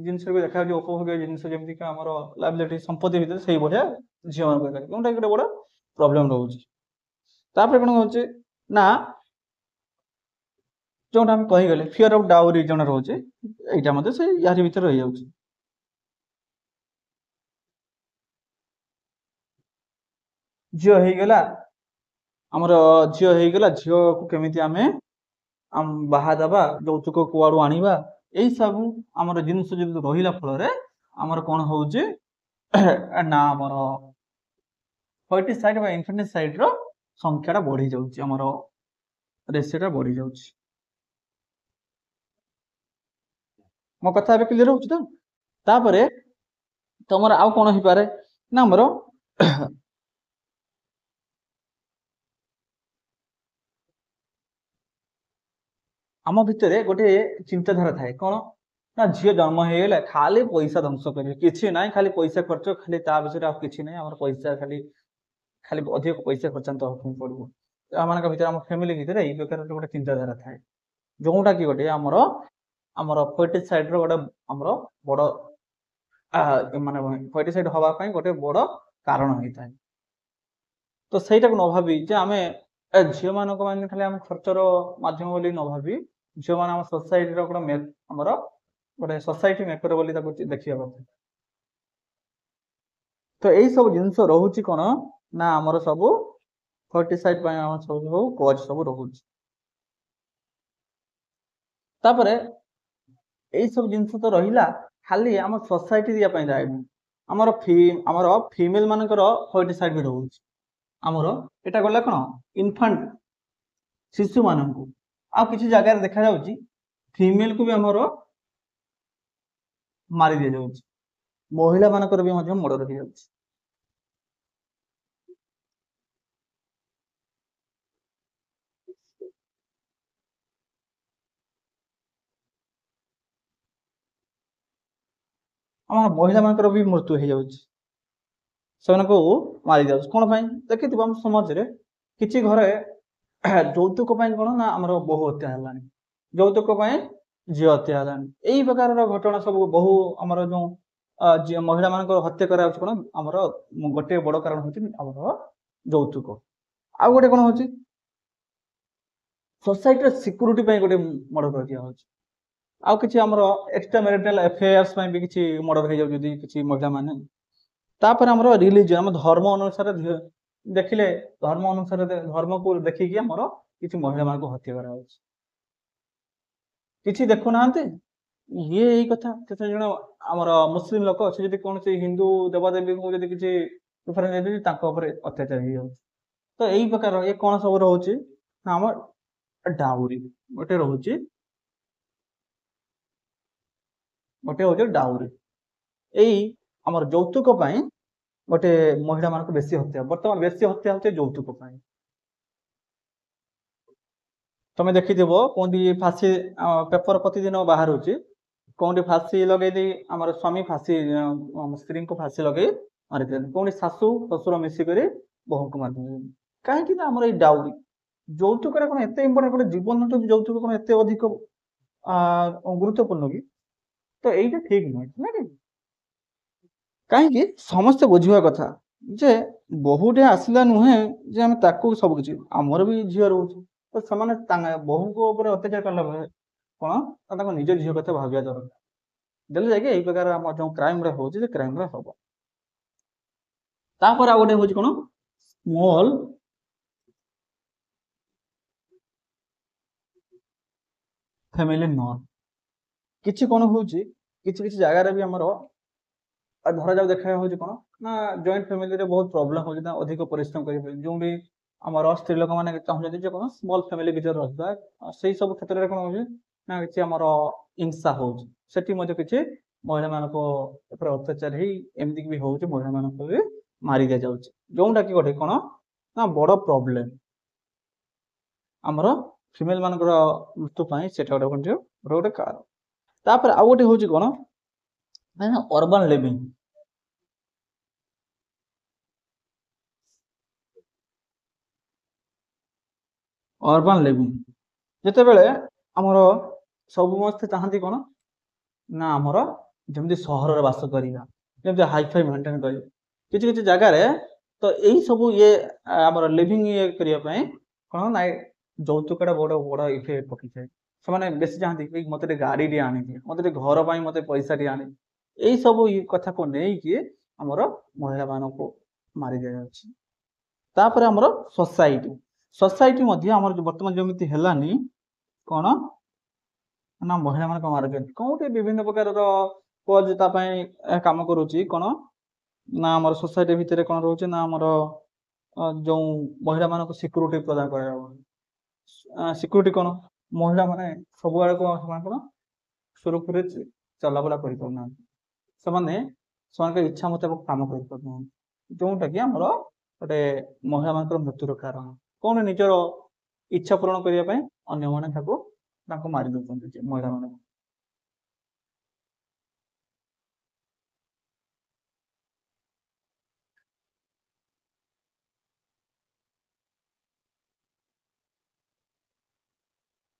ଜିନିଷକୁ ଦେଖାଯାଉଛି ଉପଭୋଗ୍ୟ ଜିନିଷ, ଯେମିତି ଆମର ଲାୟବିଲିଟି ସମ୍ପତ୍ତି ଭିତରେ ସେଇଭଳିଆ ଝିଅ ମାନଙ୍କୁ ଦେଖାଯାଉଛି, ଯୋଉଟା ଗୋଟେ ବଡ ପ୍ରୋବ୍ଲେମ ରହୁଛି। ତାପରେ କଣ ହଉଛି ନା ଯୋଉଟା ଆମେ କହିଗଲେ ଫିଅର ଅଫ ଡାଉରି ଜଣେ ରହୁଛି, ଏଇଟା ମଧ୍ୟ ସେଇ ୟାରି ଭିତରେ ରହିଯାଉଛି। ଝିଅ ହେଇଗଲା ଆମର ଝିଅ ହେଇଗଲା, ଝିଅକୁ କେମିତି ଆମେ ବାହା ଦେବା, ଯୌତୁକ କୁଆଡୁ ଆଣିବା, ଏଇ ସବୁ ଆମର ଜିନିଷ ଯଦି ରହିଲା ଫଳରେ ଆମର କଣ ହଉଛି ନା ଆମର ଫର୍ଟିସାଇଡ ବା ଇନଫାଣ୍ଟିସାଇଡ ର ସଂଖ୍ୟା ଟା ବଢି ଯାଉଛି, ଆମର ରେସିଓ ଟା ବଢି ଯାଉଛି। ମୋ କଥା ଏବେ କ୍ଲିୟର ହଉଛି ତ? ତାପରେ ତମର ଆଉ କଣ ହେଇପାରେ ନା ଆମର ଆମ ଭିତରେ ଗୋଟେ ଚିନ୍ତାଧାରା ଥାଏ କଣ ନା ଝିଅ ଜନ୍ମ ହେଇଗଲେ ଖାଲି ପଇସା ଧ୍ୱଂସ କରିବେ, କିଛି ନାହିଁ, ଖାଲି ପଇସା ଖର୍ଚ୍ଚ, ଖାଲି ତା ବିଷୟରେ ଆଉ କିଛି ନାହିଁ, ଆମର ପଇସା ଖାଲି ଖାଲି ଅଧିକ ପଇସା ଖର୍ଚ୍ଚାନ୍ତ ହବାକୁ ପଡିବ। ଆମମାନଙ୍କ ଭିତରେ ଆମ ଫ୍ୟାମିଲି ଭିତରେ ଏଇ ପ୍ରକାର ଗୋଟେ ଚିନ୍ତାଧାରା ଥାଏ, ଯୋଉଟା କି ଗୋଟେ ଆମର ଆମର ଫର୍ଟିସାଇଡ ର ଗୋଟେ ଆମର ବଡ ମାନେ ଫର୍ଟିସାଇଡ ହବା ପାଇଁ ଗୋଟେ ବଡ କାରଣ ହେଇଥାଏ। ତ ସେଇଟାକୁ ନ ଭାବି ଯେ ଆମେ ଝିଅ ମାନଙ୍କ ମାନେ ଖାଲି ଆମେ ଖର୍ଚ୍ଚର ମାଧ୍ୟମ ବୋଲି ନ ଭାବି ଝିଅମାନେ ଆମ ସୋସାଇଟିର ଗୋଟେ ଆମର ଗୋଟେ ସୋସାଇଟି ମେକର ବୋଲି ତାକୁ ଦେଖିବା କଥା। ତ ଏଇ ସବୁ ଜିନିଷ ରହୁଛି କଣ ନା ଆମର ସବୁ ଫର୍ଟିସାଇଡ ପାଇଁ ଆମର ସବୁ କଜ ସବୁ ରହୁଛି। ତାପରେ ଏଇ ସବୁ ଜିନିଷ ତ ରହିଲା ଖାଲି ଆମ ସୋସାଇଟି ଦିଆ ପାଇଁ ଯାଏନି, ଆମର ଫିମେଲ ମାନଙ୍କର ଫର୍ଟିସାଇଡ ବି ରହୁଛି। ଆମର ଏଇଟା ଗଲା କଣ ଇନଫାଣ୍ଟ ଶିଶୁ ମାନଙ୍କୁ, ଆଉ କିଛି ଜାଗାରେ ଦେଖାଯାଉଛି ଫିମେଲକୁ ବି ଆମର ମାରି ଦିଆଯାଉଛି, ମହିଳା ମାନଙ୍କର ବି ମଧ୍ୟ ମର୍ଡର ହେଇଯାଉଛି। ଆମର ମହିଳା ମାନଙ୍କର ବି ମୃତ୍ୟୁ ହେଇଯାଉଛି, ସେମାନଙ୍କୁ ମାରି ଦିଆଯାଉଛି। କଣ ପାଇଁ ଦେଖିଥିବ ଆମ ସମାଜରେ କିଛି ଘରେ ଯୌତୁକ ପାଇଁ କଣ ନା ଆମର ବୋହୂ ହତ୍ୟା ହେଲାଣି, ଯୌତୁକ ପାଇଁ ଝିଅ ହତ୍ୟା ହେଲାଣି, ଏଇ ପ୍ରକାରର ଘଟଣା ସବୁ ବହୁ ଆମର ଯୋଉ ମହିଳା ମାନଙ୍କର ହତ୍ୟା କରାଯାଉଛି କଣ ଆମର ଗୋଟେ ବଡ କାରଣ ହଉଛି ଆମର ଯୌତୁକ। ଆଉ ଗୋଟେ କଣ ହଉଛି ସୋସାଇଟିର ସିକ୍ୟୁରିଟି ପାଇଁ ଗୋଟେ ମର୍ଡର ଦିଆହଉଛି, ଆଉ କିଛି ଆମର ଏକ୍ସଟ୍ରା ମ୍ୟାରିଟାଲ ଆଫେୟାର୍ସ ପାଇଁ ବି କିଛି ମର୍ଡର ହେଇଯାଉଛି ଯଦି କିଛି ମହିଳା ମାନେ। ତାପରେ ଆମର ରିଲିଜିଅନ, ଆମ ଧର୍ମ ଅନୁସାରେ ଦେଖିଲେ ଧର୍ମ ଅନୁସାରେ ଧର୍ମକୁ ଦେଖିକି ଆମର କିଛି ମହିଳା ମାନଙ୍କୁ ହତ୍ୟା କରାଯାଉଛି। କିଛି ଦେଖୁନାହାନ୍ତି ଇଏ ଏଇ କଥା କେତେ ଜଣ ଆମର ମୁସଲିମ ଲୋକ ଅଛି ଯଦି କୌଣସି ହିନ୍ଦୁ ଦେବାଦେବୀଙ୍କୁ ଯଦି କିଛି ପ୍ରିଫରେନ୍ସ ଦେଇଦେଉଛି ତାଙ୍କ ଉପରେ ଅତ୍ୟାଚାର ହେଇଯାଉଛି। ତ ଏଇ ପ୍ରକାର ଏ କଣ ସବୁ ରହୁଛି ନା ଆମର ଡାଉରି ଗୋଟେ ରହୁଛି, ଗୋଟେ ହଉଛି ଡାଉରି। ଏଇ ଆମର ଯୌତୁକ ପାଇଁ ଗୋଟେ ମହିଳା ମାନଙ୍କୁ ବେଶୀ ହତ୍ୟା, ବର୍ତ୍ତମାନ ବେଶୀ ହତ୍ୟା ହଉଛି ଯୌତୁକ ପାଇଁ। ତମେ ଦେଖିଥିବ କୁହନ୍ତି ଫାଶୀ ପେପର ପ୍ରତିଦିନ ବାହାରୁଛି, କୋଉଠି ଫାଶୀ ଲଗେଇ ଦେଇ ଆମର ସ୍ୱାମୀ ଫାଶୀ ସ୍ତ୍ରୀଙ୍କୁ ଫାଶୀ ଲଗେଇ ମାରିଦିଅନ୍ତି, କୋଉଠି ଶାଶୁ ଶ୍ୱଶୁର ମିଶିକରି ବୋହୂଙ୍କୁ ମାରିଦିଅନ୍ତି। କାହିଁକି ନା ଆମର ଏଇ ଡାଉରି ଯୌତୁକରେ କଣ ଏତେ ଇମ୍ପୋର୍ଟାଣ୍ଟ, ଗୋଟେ ଜୀବନଠୁ ଯୌତୁକ କଣ ଏତେ ଅଧିକ ଗୁରୁତ୍ୱପୂର୍ଣ୍ଣ କି? ତ ଏଇଟା ଠିକ ନୁହେଁ ନା କି? କାହିଁକି ସମସ୍ତେ ବୁଝିବା କଥା ଯେ ବୋହୂଟେ ଆସିଲା ନୁହେଁ ଯେ ଆମେ ତାକୁ ସବୁ କିଛି, ଆମର ବି ଝିଅ ରହୁଛି, ତ ସେମାନେ ବୋହୂଙ୍କ ଉପରେ ଅତ୍ୟାଚାର କଲା ବେଳେ କଣ ତାଙ୍କ ନିଜ ଝିଅ କଥା ଭାବିବା ଦରକାର ଦେଲେ ଯାଇକି ଏଇ ପ୍ରକାର ଆମର ଯୋଉ କ୍ରାଇମ ଟା ହଉଛି ସେ କ୍ରାଇମ ଟା ହବ। ତାପରେ ଆଉ ଗୋଟେ ହଉଛି କଣ ସ୍ମଲ ଫ୍ୟାମିଲି ନର୍ମ। କିଛି କଣ ହଉଛି କିଛି କିଛି ଜାଗାରେ ବି ଆମର ଧରାଯାଉ ଦେଖା ହଉଛି କଣ ନା ଜଏଣ୍ଟ ଫ୍ୟାମିଲିରେ ବହୁତ ପ୍ରୋବ୍ଲେମ ହଉଛି ନା ଅଧିକ ପରିଶ୍ରମ କରିବା ଯୋଉଠି ଆମର ସ୍ତ୍ରୀ ଲୋକମାନେ ଚାହୁଁଛନ୍ତି ଯେ କଣ ସ୍ମଲ ଫ୍ୟାମିଲି ଭିତରେ ରହିବା ସେଇ ସବୁ କ୍ଷେତ୍ରରେ କଣ ହଉଛି ନା କିଛି ଆମର ହିଂସା ହଉଛି ସେଠି ମଧ୍ୟ କିଛି ମହିଳାମାନଙ୍କ ଉପରେ ଅତ୍ୟାଚାର ହେଇ ଏମିତି ବି ହଉଛି ମହିଳାମାନଙ୍କୁ ବି ମାରି ଦିଆଯାଉଛି ଯୋଉଟା କି ଗୋଟେ କଣ ନା ବଡ ପ୍ରୋବ୍ଲେମ ଆମର ଫିମେଲ ମାନଙ୍କର ମୃତ୍ୟୁ ପାଇଁ ସେଟା ଗୋଟେ କାରଣ। ତାପରେ ଆଉ ଗୋଟେ ହଉଛି କଣ ଅର୍ବାନ ଲିଭିଂ। ଅର୍ବାନ ଲିଭିଂ ଯେତେବେଳେ ଆମର ସମସ୍ତେ ଚାହାନ୍ତି କଣ ନା ଆମର ଯେମିତି ସହରରେ ବାସ କରିବା ଯେମିତି ହାଇଫାଇ ମେଣ୍ଟେନ କରିବା କିଛି କିଛି ଜାଗାରେ ତ ଏଇ ସବୁ ଆମର ଲିଭିଂ କରିବା ପାଇଁ କଣ ନା ଯୌତୁକଟା ବଡ ବଡ ଇଫେକ୍ଟ ପକେଇଥାଏ। ସେମାନେ ବେଶୀ ଚାହାନ୍ତି କି ମତେ ଟିକେ ଗାଡି ଟିକେ ଆଣିଦିଏ ମତେ ଟିକେ ଘର ପାଇଁ ମତେ ପଇସା ଟିକେ ଆଣି ଏଇ ସବୁ କଥାକୁ ନେଇକି ଆମର ମହିଳା ମାନଙ୍କୁ ମାରି ଦିଆଯାଉଛି। ତାପରେ ଆମର ସୋସାଇଟି ମଧ୍ୟ ଆମର ବର୍ତ୍ତମାନ ଯେମିତି ହେଲାନି କଣ ନା ମହିଳା ମାନଙ୍କୁ ମାରୁଛନ୍ତି କୋଉଠି ବିଭିନ୍ନ ପ୍ରକାରର ପୁଅ ତା ପାଇଁ କାମ କରୁଛି କଣ ନା ଆମର ସୋସାଇଟି ଭିତରେ କଣ ରହୁଛି ନା ଆମର ଯୋଉ ମହିଳା ମାନଙ୍କୁ ସିକ୍ୟୁରିଟି ପ୍ରଦାନ କରାଯାଉ ସିକ୍ୟୁରିଟି କଣ ମହିଳା ମାନେ ସବୁଆଡେ ସେମାନେ କଣ ସୁରୁଖୁରୁରେ ଚଲାବୁଲା କରିପାରୁନାହାନ୍ତି ସେମାନଙ୍କ ଇଚ୍ଛା ମୁତାବକ କାମ କରିପାରୁନାହାନ୍ତି ଯୋଉଟା କି ଆମର ଗୋଟେ ମହିଳା ମାନଙ୍କର ମୃତ୍ୟୁର କାରଣ କଣ ନିଜର ଇଚ୍ଛା ପୂରଣ କରିବା ପାଇଁ ଅନ୍ୟମାନେ ତାଙ୍କୁ ମାରି ଦଉଛନ୍ତି ମହିଳା ମାନଙ୍କୁ।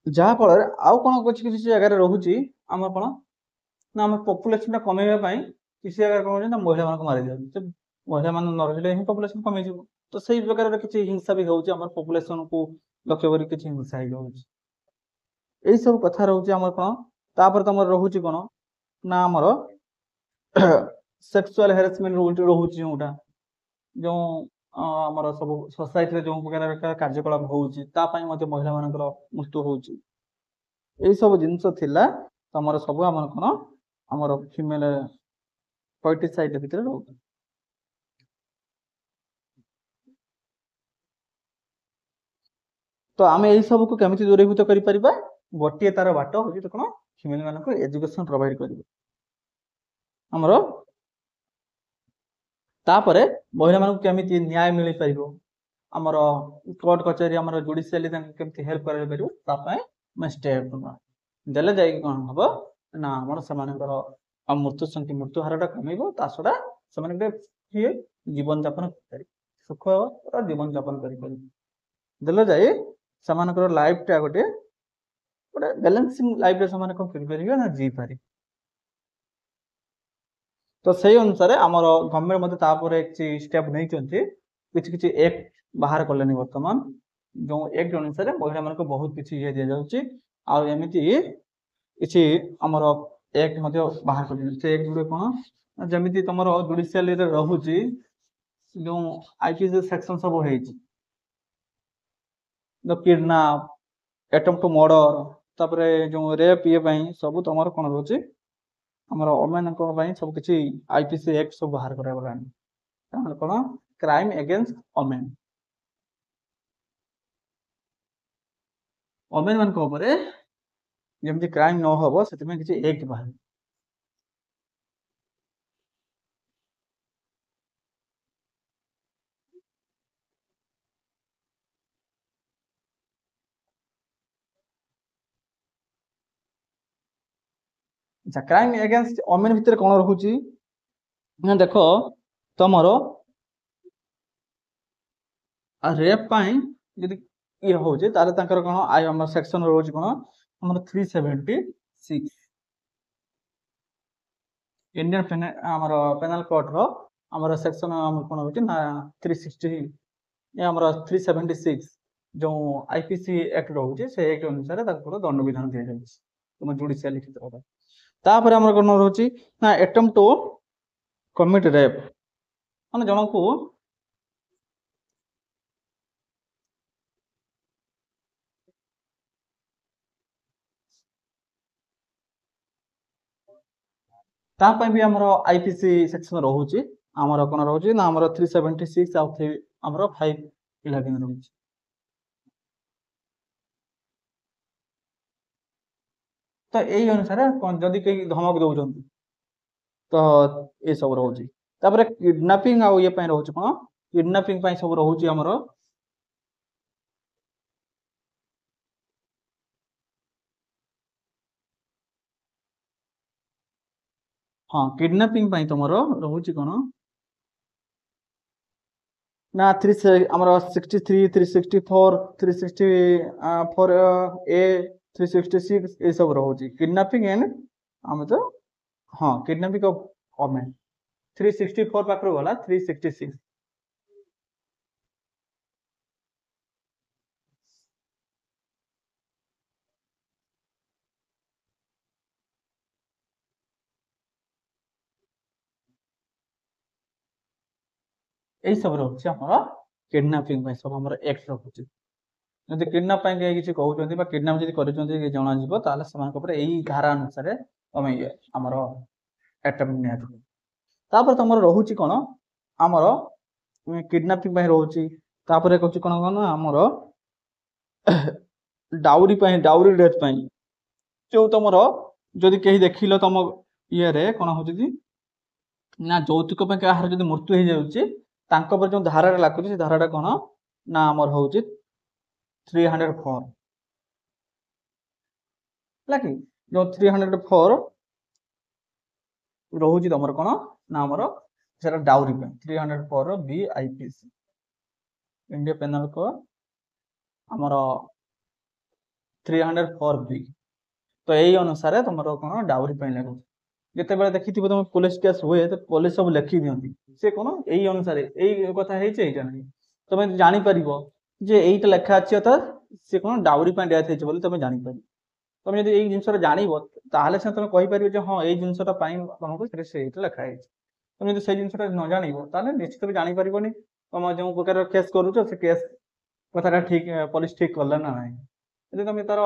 ଯାହା ଫଳରେ ଆଉ କଣ କିଛି କିଛି ଜାଗାରେ ରହୁଛି ଆମର କଣ ନା ଆମ ପପୁଲେସନ ଟା କମେଇବା ପାଇଁ କିଛି ଜାଗାରେ କଣ ହଉଛି ନା ମହିଳା ମାନଙ୍କୁ ମାରି ଦିଅନ୍ତି ମହିଳା ମାନେ ନ ରହିଲେ ହିଁ ପପୁଲେସନ କମିଯିବ ତ ସେଇ ପ୍ରକାରର କିଛି ହିଂସା ବି ହଉଛି ଆମର ପପୁଲେସନ କୁ ଲକ୍ଷ୍ୟ କରି କିଛି ହିଂସା ହେଇଯାଉଛି ଏଇ ସବୁ କଥା ରହୁଛି ଆମର କଣ ତାପରେ ତମର ରହୁଛି କଣ ନା ଆମର ସେକ୍ସୁଆଲ ହାରାସମେଣ୍ଟ ରହୁଛି ଯୋଉଟା ଯୋଉ ଆମର ସବୁ ସୋସାଇଟିରେ ଯୋଉ ପ୍ରକାର କାର୍ଯ୍ୟକଳାପ ହଉଛି ତା ପାଇଁ ମଧ୍ୟ ମହିଳା ମାନଙ୍କର ମୃତ୍ୟୁ ହଉଛି ଏଇ ସବୁ ଜିନିଷ ଥିଲା ତମର ସବୁ ଆମର କଣ ଆମର ଫିମେଲ ପଲିଟିସାଇଡ୍ ଭିତରେ ରହୁଛି। ତ ଆମେ ଏଇ ସବୁକୁ କେମିତି ଦୂରୀଭୂତ କରିପାରିବା ଗୋଟିଏ ତାର ବାଟ ହଉଛି କଣ ଫିମେଲ ମାନଙ୍କୁ ଏଜୁକେସନ ପ୍ରୋଭାଇଡ କରିବ ଆମର ତାପରେ ମହିଳା ମାନଙ୍କୁ କେମିତି ନ୍ୟାୟ ମିଳିପାରିବ ଆମର କୋର୍ଟ କଚେରୀ ଆମର ଜୁଡିସିଆଲି ତାଙ୍କୁ କେମିତି ହେଲ୍ପ କରାଯାଇପାରିବ ତା ପାଇଁ ଆମେ ଷ୍ଟେପ୍ ନେବା ଦେଲେ ଯାଇକି କଣ ହବ ନା ଆମର ସେମାନଙ୍କର ମୃତ୍ୟୁ ହାରଟା କମିବ ତା ଛଡା ସେମାନେ ଗୋଟେ ଜୀବନ ଯାପନ କରିପାରିବେ ସୁଖର ଜୀବନ ଯାପନ କରିପାରିବେ ଦେଲେ ଯାଇ ସେମାନଙ୍କର ଲାଇଫ ଟା ଗୋଟେ ବାଲାନ୍ସିଂ ଲାଇଫରେ ସେମାନେ କଣ କରିପାରିବେ ନା ଯାଇପାରିବେ। ତ ସେଇ ଅନୁସାରେ ଆମର ଗଭର୍ଣ୍ଣମେଣ୍ଟ ମଧ୍ୟ ତାପରେ କିଛି ଷ୍ଟେପ୍ ନେଇଛନ୍ତି କିଛି କିଛି ଆକ୍ଟ ବାହାର କଲେଣି ବର୍ତ୍ତମାନ ଯୋଉ ଆକ୍ଟ ଅନୁସାରେ ମହିଳା ମାନଙ୍କୁ ବହୁତ କିଛି ଦିଆଯାଉଛି ଆଉ ଏମିତି କିଛି ଆମର ଆକ୍ଟ ମଧ୍ୟ ବାହାର କରିଛନ୍ତି ସେ ଆକ୍ଟ ଗୁଡ଼ିକ କଣ ଯେମିତି ତମର ଜୁଡିସିଆଲିରେ ରହୁଛି ଯୋଉ ଆଇପିସି ସେକ୍ସନ ସବୁ ହେଇଛି କିଡନାପ ଆଟେମ୍ପ୍ଟ ଟୁ ମର୍ଡର ତାପରେ ଯୋଉ ରେପ୍ ପାଇଁ ସବୁ ତମର କଣ ରହୁଛି ଆମର ଓମେନଙ୍କ ପାଇଁ ସବୁ କିଛି ଆଇପିସି ଆକ୍ଟ ସବୁ ବାହାର କରାଗଲାଣି ତାଙ୍କର କଣ କ୍ରାଇମ ଏଗେନ୍ଷ୍ଟ ଓମେନ ମାନଙ୍କ ଉପରେ ଯେମିତି କ୍ରାଇମ ନ ହବ ସେଥିପାଇଁ କିଛି ଆକ୍ଟ ବାହାର କ୍ରାଇମ ଏଗେନ୍ଷ୍ଟ ଓମେନ ଭିତରେ କଣ ରହୁଛି ନା ଦେଖ ତମର ରେପ୍ ପାଇଁ ଯଦି ଇଏ ହଉଛି ତାହେଲେ ତାଙ୍କର କଣ ଆମର ସେକ୍ସନ ରହୁଛି କଣ ଆମର 376 ଇଣ୍ଡିଆନ ଆମର ପେନାଲ କୋଡର ଆମର ସେକ୍ସନ ଆମର କଣ ହଉଛି ନା 360 ଆମର 376 जो आईपीसी एक्ट रोचे से एक्ट अनुसार दंड विधान दि जाए तुम जुडिशियल लिखित भाव तापर आम कौन रोचे ना अटेम्प्ट टू कमिट रेप मान जन को भी आमर आईपीसी सेक्शन रोचे आमर कौन रोचे ना आमर 376 आमर 511 रोचे तो यही अनुसार जदि कहीं धमक दौरान तो ये सब रोचे तापर किडनैपिंग आउ ये रोचे कौन किडनैपिंग सब रोचे आमर हाँ किडनैपिंग तुम रोचे कौन ना आमर 63 364 364 ए 366 ये सब रोचे किडनैपिंग एंड आम तो हाँ किडनैपिंग ऑफ वुमेन 364 पाखर गला 366 यही सब रोचे आमर किडनैपिंग सब आमर एक्ट रोचे जब किडनाप किसी कहते किडनाप जब कर जन यही धारा अनुसार तुम आमर अटेम्प्ट तापर तुम रोचे कौन आमर किडनैपिंग रोचे तापर कौन कौन आमर डाउरी डाउरी डेथ जो तुम जदि कहीं देखिल तुम ये कौन हो ना যৌতুକ ପାଇଁ କାହାର ଯଦି ମୃତ୍ୟୁ ହେଇଯାଉଛି ତାଙ୍କ ଉପରେ ଯୋଉ ଧାରାଟା ଲାଗୁଛି ସେ ଧାରାଟା କଣ ନା ଆମର ହଉଛି 304 ହେଲା କି ଯୋଉ 304 ରହୁଛି ତମର କଣ ନା ଆମର ସେଟା ଡାଉରୀ ପାଇଁ 304 B IPC India penal code ଆମର 304 बी तो यही अनुसार तुमर कौन डाउरी ପାଇଁ ଲାଗୁଛି जिते देखी तुम पुलिस केस हुए तो पुलिस सब लिखि दिखती सी कौन यही अनुसार यही कथा है ना तुम जापर जे यहीटा लेखा अच्छी अर्थात सी कौन डाउरी डेथ हो तुम जापर तुम जब यही जिनस जानव से तुम कहीपर हाँ यही जिनसा तुमको लेखाई तुम जो जिनसा न जान निश्चित भी जापर तुम जो प्रकार केस करुच से केस कथा ठीक पुलिस ठीक कला ना ना तुम तार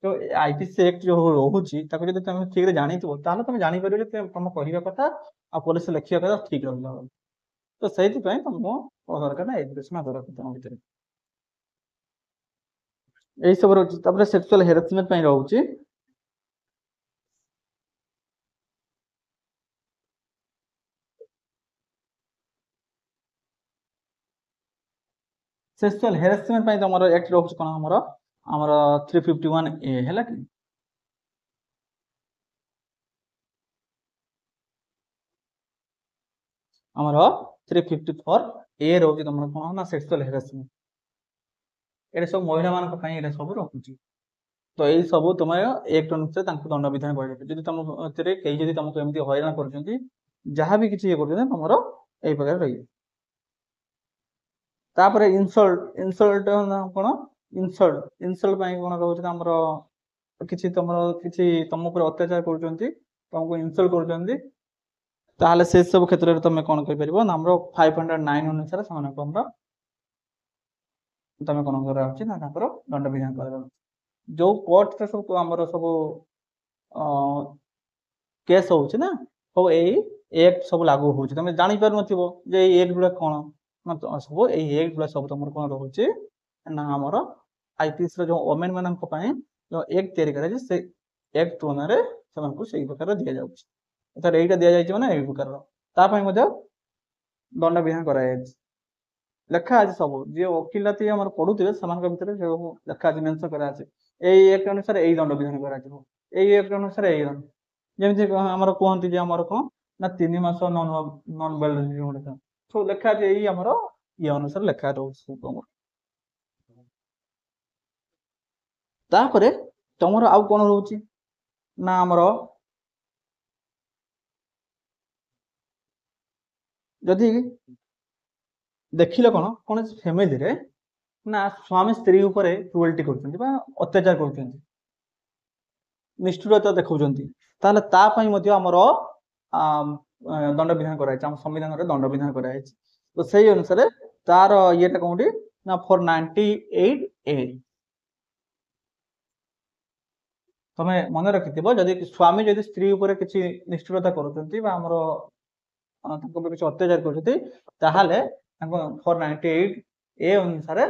जो आईपीसी एक्ट जो रोचे तुम ठीक से जानी तुम जापर तुम कह कथा आ पुलिस लिखा कथा ठीक रहा तो से तुम दरकार ना एजुकेशन दरकार तुम भर यही सब रोचे सेक्सुअल हेरासमेंट रोचे सेक्सुअल हेरासमेंट तुम एक्ट रोचे कौन आमर 351 ए है कि आमर 354 ए रोचे तुम कौन ना सेक्सुअल हेरासमेंट ये सब महिला मान सब रखुची तो यही सब तुम एक्ट अनुसार दंड विधान कर तुम कहीं तुमको एमती हईराण कर जहाँ भी किसी तुम यही प्रकार रही तापर इनसल्ट इनसल्ट कौन इनसल्ट इनसल्ट कौन रोचे आमर किसी तुम किसी तुम अत्याचार करमको इनसल्ट कर से सब क्षेत्र में तुम कौन कर आम 509 अनुसार तुम कौन कर दंड विधान कर जो कोर्ट सब आमर सब केस हो सब यही एक्ट सब लागू हो तुम जापर न एक्ट गुड़ा कौन सब यही एक्ट गुड़ा सब तुम कौन रोचे ना आमर आईपीसी जो वोमेन मान जो एक्ट तैयारी से एक्ट तुलन से प्रकार दि जाता यहीटा दि जाए मैंने यही प्रकार दंड विधान कर लेखा आज सब जी वकिलाती आम पढ़ुवे से भर लेखा आज मेनसन कर एक्ट अनुसार यही दंड विधान कर एक्ट अनुसार यही दंड जमी आम कहते आमर कौन ना 3 मास नन बेल सब लेखा यही आमर ये अनुसार लेखा रोचे तापर तुम आउ कौन रोचे ना आमर जदि देखिल कौन कौन फैमिली रे ନା ସ୍ୱାମୀ ସ୍ତ୍ରୀ ଉପରେ କ୍ରୁଏଲ୍ଟି କରୁଛନ୍ତି ବା ଅତ୍ୟାଚାର କରୁଛନ୍ତି, ନିଷ୍ଠୁରତା ଦେଖାଉଛନ୍ତି, ତାହେଲେ ତା ପାଇଁ ମଧ୍ୟ ଆମର ଦଣ୍ଡ ବିଧାନ କରାଯାଇଛି, ଆମ ସମ୍ବିଧାନରେ ଦଣ୍ଡ ବିଧାନ କରାଯାଇଛି। ତ ସେଇ ଅନୁସାରେ ତାର ଇଏଟା କୋଉଠି ନା 498A। ତମେ ମନେ ରଖିଥିବ, ଯଦି ସ୍ୱାମୀ ଯଦି ସ୍ତ୍ରୀ ଉପରେ କିଛି ନିଷ୍ଠୁରତା କରୁଛନ୍ତି ବା ଆମର ତାଙ୍କ ଉପରେ କିଛି ଅତ୍ୟାଚାର କରୁଛନ୍ତି, ତାହେଲେ ତାଙ୍କ 498A ଅନୁସାରେ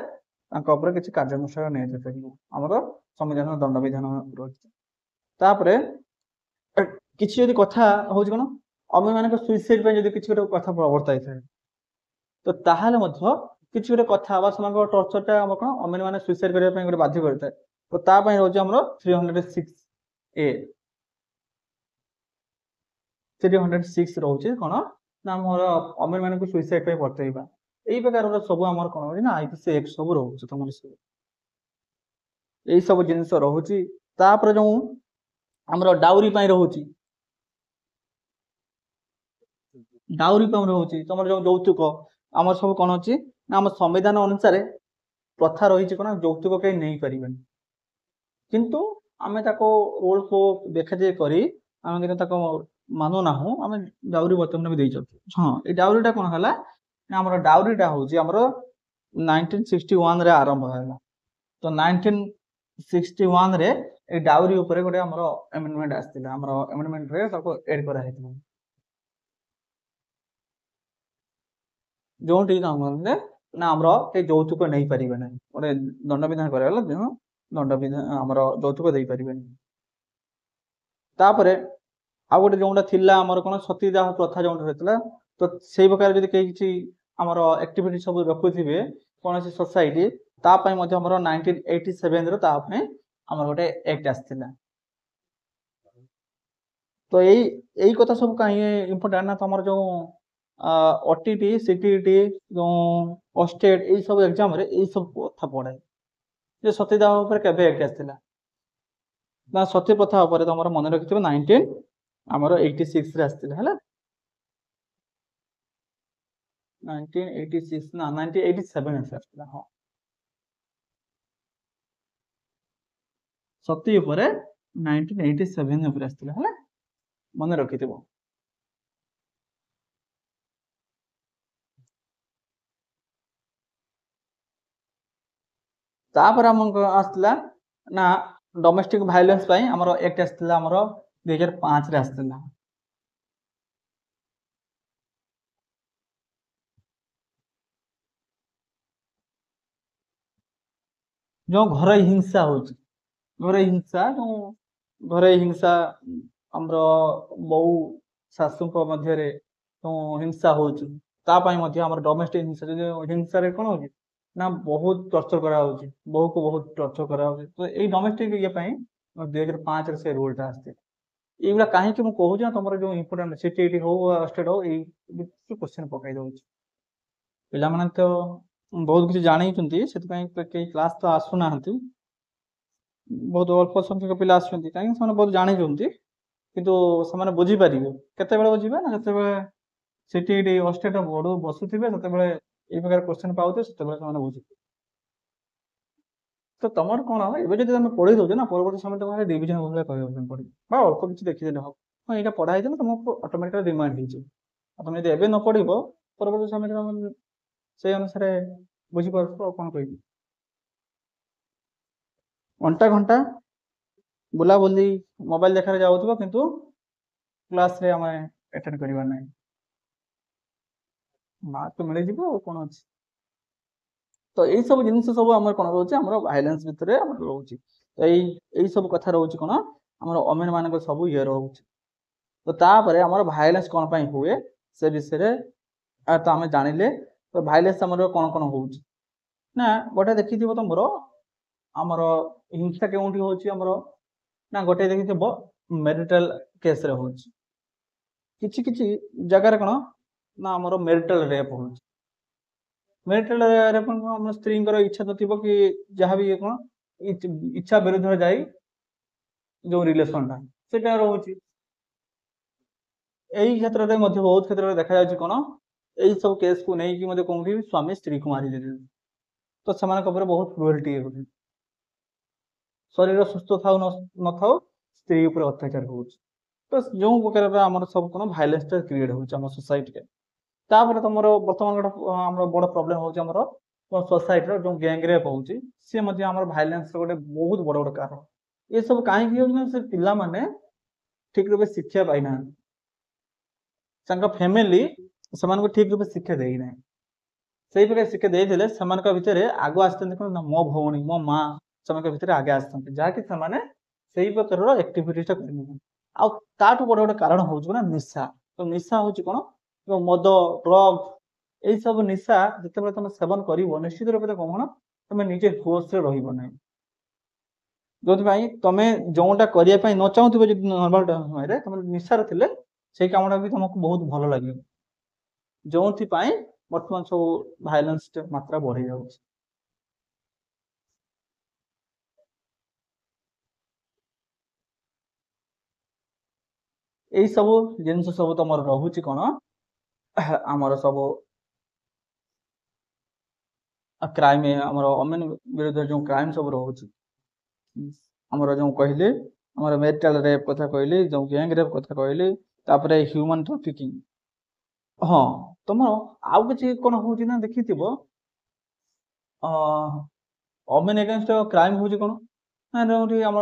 ତାଙ୍କ ଉପରେ କିଛି କାର୍ଯ୍ୟାନୁଷ୍ଠାନ ନିଆଯାଇପାରିବ, ଆମର ସମ୍ବିଧାନର ଦଣ୍ଡ ବିଧାନ ରହିଛି। ତାପରେ କିଛି ଯଦି କଥା ହଉଛି କଣ, ଆମେମାନଙ୍କ ସୁଇସାଇଡ୍ ପାଇଁ ଯଦି କିଛି ଗୋଟେ କଥା ପ୍ରବର୍ତ୍ତାଇଥାଏ, ତ ତାହେଲେ ମଧ୍ୟ କିଛି ଗୋଟେ କଥା ବା ସେମାନଙ୍କ ଟର୍ଚରଟା ଆମର କଣ ଆମେମାନେ ସୁଇସାଇଡ୍ କରିବା ପାଇଁ ଗୋଟେ ବାଧ୍ୟ କରିଥାଏ, ତ ତା ପାଇଁ ରହୁଛି ଆମର 306A। 306 ରହୁଛି କଣ ନା ଆମର ଆମେମାନଙ୍କୁ ସୁଇସାଇଡ୍ ପାଇଁ ପଠେଇବା, ଏଇ ପ୍ରକାରର ସବୁ ଆମର କଣ ହଉଛି ନା IPC ଆକ୍ଟ ସବୁ ରହୁଛି ତମର ସବୁ ଏଇ ସବୁ ଜିନିଷ ରହୁଛି। ତାପରେ ଯୋଉ ଆମର ଡାଉରୀ ପାଇଁ ରହୁଛି, ଡାଉରୀ ପାଇଁ ରହୁଛି ତମର ଯୋଉ ଯୌତୁକ, ଆମର ସବୁ କଣ ଅଛି ନା ଆମ ସମ୍ବିଧାନ ଅନୁସାରେ ପ୍ରଥା ରହିଛି କଣ ଯୌତୁକ କେହି ନେଇପାରିବେନି, କିନ୍ତୁ ଆମେ ତାକୁ ରୁଲ୍କୁ ଦେଖାଦେଖି କରି ଆମେ କିନ୍ତୁ ତାକୁ ମାନୁନାହୁଁ, ଆମେ ଡାଉରୀ ବର୍ତ୍ତମାନ ବି ଦେଇଛୁ। ହଁ, ଏଇ ଡାଉରୀଟା କଣ ହେଲା ନା ଆମର ଡାଉରୀଟା ହଉଛି ଆମର 1961ରେ ଆରମ୍ଭ ହେଲା। ତ 1961ରେ ଏଇ ଡାଉରୀ ଉପରେ ଗୋଟେ ଆମର ଆମେଣ୍ଡମେଣ୍ଟ ଆସିଥିଲା, ଆମର ଆମେଣ୍ଡମେଣ୍ଟରେ ତାକୁ ଏଡ୍ କରାଯାଇଥିଲା, ଯୋଉଠି କଣ ନା ଆମର କେହି ଯୌତୁକ ନେଇପାରିବେ ନାହିଁ, ଗୋଟେ ଦଣ୍ଡ ବିଧାନ କରାଗଲା, ଦଣ୍ଡ ବିଧାନ ଆମର ଯୌତୁକ ଦେଇପାରିବେନି। ତାପରେ ଆଉ ଗୋଟେ ଯୋଉଟା ଥିଲା ଆମର କଣ ସତୀଦାହ ପ୍ରଥା ଯୋଉଟା ରହିଥିଲା, ତ ସେଇ ପ୍ରକାର ଯଦି କେହି କିଛି ଆମର ଆକ୍ଟିଭିଟି ସବୁ ରଖୁଥିବେ କୌଣସି ସୋସାଇଟି, ତା ପାଇଁ ମଧ୍ୟ ଆମର 1987ରେ ତା ପାଇଁ ଆମର ଗୋଟେ ଆକ୍ଟ ଆସିଥିଲା। ତ ଏଇ କଥା ସବୁ କାହିଁକି ଇମ୍ପୋର୍ଟାଣ୍ଟ ନା ତମର ଯୋଉ OTT CTET ଯୋଉ OSTET ଏଇ ସବୁ ଏକ୍ଜାମରେ ଏଇ ସବୁ କଥା ପଡେ, ଯେ ସତୀଦାହ ଉପରେ କେବେ ଆକ୍ଟ ଆସିଥିଲା ନା ସତୀ ପ୍ରଥା ଉପରେ ତମର ମନେ ରଖିଥିବ 1986ରେ ଆସିଥିଲା ହେଲା, 1986 ନା 1987 ଆସିଥିଲା। ହଁ, ସତୀ ଉପରେ 1987 ଉପରେ ଆସିଥିଲା ହେଲା, ମନେ ରଖିଥିବ। ତାପରେ ଆମକୁ ଆସିଥିଲା ନା ଡୋମେଷ୍ଟିକ ଭାଇଲେନ୍ସ ପାଇଁ ଆମର ଆକ୍ଟ ଆସିଥିଲା ଆମର 2005ରେ ଆସିଥିଲା। ଯୋଉ ଘରୋଇ ହିଂସା ହଉଛି, ଘରୋଇ ହିଂସା ଯୋଉ ଘରୋଇ ହିଂସା ଆମର ବୋଉ ଶାଶୁଙ୍କ ମଧ୍ୟରେ ଯୋଉ ହିଂସା ହଉଛି, ତା ପାଇଁ ମଧ୍ୟ ଆମର ଡୋମେଷ୍ଟିକ ହିଂସା, ଯଦି ହିଂସାରେ କଣ ହଉଛି ନା ବହୁତ ଟର୍ଚର କରାହଉଛି, ବୋହୁକୁ ବହୁତ ଟର୍ଚର କରାହଉଛି, ତ ଏଇ ଡୋମେଷ୍ଟିକ ଇଏ ପାଇଁ 2005ରେ ସେ ରୁଲଟା ଆସିଥିଲା। ଏଇଗୁଡ଼ା କାହିଁକି ମୁଁ କହୁଛି ନା ତମର ଯୋଉ ଇମ୍ପୋର୍ଟାଣ୍ଟ CTET ହଉ OSTET ହଉ ଏଇ କ୍ୱେଶ୍ଚନ ପକାଇ ଦଉଛି। ପିଲାମାନେ ତ ବହୁତ କିଛି ଜାଣିଛନ୍ତି, ସେଥିପାଇଁ କେହି କ୍ଲାସ୍ ତ ଆସୁନାହାନ୍ତି, ବହୁତ ଅଳ୍ପ ସଂଖ୍ୟକ ପିଲା ଆସୁଛନ୍ତି, କାହିଁକି ସେମାନେ ବହୁତ ଜାଣିଛନ୍ତି, କିନ୍ତୁ ସେମାନେ ବୁଝିପାରିବେ କେତେବେଳେ ବୁଝିବେ ନା ଯେତେବେଳେ CTET OSTET ବୋର୍ଡ ବସୁଥିବେ, ସେତେବେଳେ ଏଇ ପ୍ରକାର କ୍ୱେଶ୍ଚନ ପାଉଥିବେ, ସେତେବେଳେ ସେମାନେ ବୁଝିବେ। ତ ତମର କଣ ଏବେ ଯଦି ତମେ ପଢେଇ ଦଉଛ ନା, ପରବର୍ତ୍ତୀ ସମୟରେ ତମେ ଡିଭିଜନ ଭଳିଆ କରିବା ପାଇଁ ପଡିବ, ବା ଅଳ୍ପ କିଛି ଦେଖିଦେଲେ ହବ, ହଁ ଏଇଟା ପଢା ହେଇଥିଲା ତମକୁ ଅଟୋମେଟିକାଲି ରିମାଇଣ୍ଡ ହେଇଯିବ। ଆଉ ତମେ ଯଦି ଏବେ ନ ପଢିବ ପରବର୍ତ୍ତୀ ସମୟରେ ତମେ ସେଇ ଅନୁସାରେ ବୁଝିପାରୁଥିବ, ଆଉ କଣ କହିବି। ଘଣ୍ଟା ଘଣ୍ଟା ବୁଲାବୁଲି ମୋବାଇଲ ଦେଖାରେ ଯାଉଥିବ, କିନ୍ତୁ କ୍ଲାସରେ ଆମେ ଆଟେଣ୍ଡ କରିବା ନାହିଁ, ମାର୍କ ମିଳିଯିବ ଆଉ କଣ ଅଛି। ତ ଏଇ ସବୁ ଜିନିଷ ସବୁ ଆମର କଣ ରହୁଛି, ଆମର ଭାଇଲେନ୍ସ ଭିତରେ ଆମର ରହୁଛି, ଏଇ ସବୁ କଥା ରହୁଛି କଣ ଆମର ଓମେନ ମାନଙ୍କ ସବୁ ଇଏ ରହୁଛି। ତ ତାପରେ ଆମର ଭାଇଲେନ୍ସ କଣ ପାଇଁ ହୁଏ ସେ ବିଷୟରେ ତ ଆମେ ଜାଣିଲେ, ତ ଭାଇଲେନ୍ସ ଆମର କଣ କଣ ହଉଛି ନା ଗୋଟେ ଦେଖିଥିବ ତମର ଆମର ହିଂସା କେଉଁଠି ହଉଛି ଆମର ନା ଗୋଟେ ଦେଖିଥିବ ମ୍ୟାରିଟାଲ କେସରେ ହଉଛି, କିଛି କିଛି ଜାଗାରେ କଣ ନା ଆମର ମ୍ୟାରିଟାଲ ରେପ୍ ହଉଛି। ମ୍ୟାରିଟାଲ ରେପ୍ ଆମ ସ୍ତ୍ରୀଙ୍କର ଇଚ୍ଛା ନଥିବ କି ଯାହାବି କଣ ଇଚ୍ଛା ବିରୁଦ୍ଧରେ ଯାଇ ଯୋଉ ରିଲେସନଟା ସେଟା ରହୁଛି, ଏଇ କ୍ଷେତ୍ରରେ ମଧ୍ୟ ବହୁତ କ୍ଷେତ୍ରରେ ଦେଖାଯାଉଛି କଣ ଏଇ ସବୁ କେସକୁ ନେଇକି ମଧ୍ୟ କୋଉଠି ସ୍ୱାମୀ ସ୍ତ୍ରୀକୁ ମାରିଦେଲେ, तो सेमानक ऊपर बहुत क्रुएल्टी होउची शरीर सुस्थ थाउ न थाउ स्त्री ऊपर अत्याचार होउची तो जो प्रकार आमर सब कोन वायलेंस क्रिएट होउची हम सोसाइटी के तापर तमर वर्तमान गोटे हमर बड़ प्रॉब्लम होउची हमर सोसाइटी रो जो गैंग रेप होउची से मध्ये हमर वायलेंस गोटे बहुत बड़ बड़ कारण ये सब काहे कि होउची से पिला माने ठीक रूपे शिक्षा पाई ना फैमिली सेमान ठीक रूपे शिक्षा देई ना से प्रकार शिक्षा देते सेमान भितर आग आसते मो भौणी मो माँ सेमान भितर आगे आसते जहाँकि से प्रकार एक्टिविटीटा कर बड़ बड़ कारण हूँ ना निशा तो निशा हूँ कौन मद ड्रग यही सब निशा जिते तुम सेवन कर निश्चित रूप से कौन तुम निजे होश रही जो तुम जोटा करने न चाहूब नर्माल समय तुम निशार थे से कमटा भी तुमको बहुत भल लगे जो बर्तमान सब भाइलेंस मात्रा बढ़ी जाऊँ यही सब जिन सब तुम रोच कौन आमर सब क्राइम आमर अमेन विरुद्ध जो क्राइम सब रोच आमर जो कहली आमर मेरिटल रेप कथा कहली जो गैंग रेप कथा कहली तापर ह्यूमन ट्राफिकिंग हाँ तुम आउ कि कौन हूँ ना देखी अमेन एगेन्स्ट क्राइम हूँ कौन ना जो आम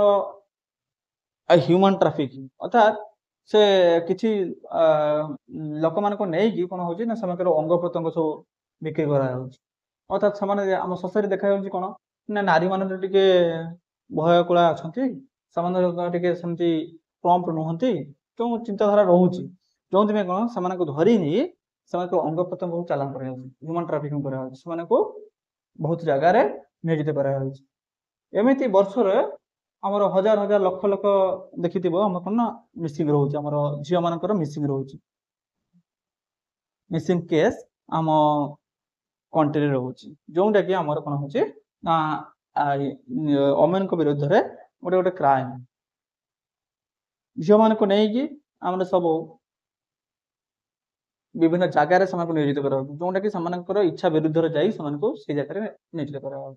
ह्यूमन ट्राफिकिंग अर्थात से किसी लोक मान नहीं कौन हो अंग प्रत्यंग सब बिक्री करा अर्थात से आम सोसाइटी देखा कौन ना नारी मान टे भय कला अच्छा से सेमती प्रम्प्ट नुहति जो चिंताधारा रोचे जो कौन से धरी नहीं से अंग प्रत्यंग चालान कर ह्यूमन ट्राफिकिंग कर बहुत जगार नियोजित करमती वर्ष आमर हजार हजार लक्ष लक्ष देखी आम कौन ना मिसिंग रोचे आम झील मान मिसिंग रोचे मिसिंग केस आम कंट्री रोचे जोटा कि आमर कौन हो अमेन विरुद्ध गोटे गोटे क्राइम झील मान को नहीं आम सब विभिन्न जगार से नियोजित कर जोटा कि इच्छा विरुद्ध से जगह नियोजित कर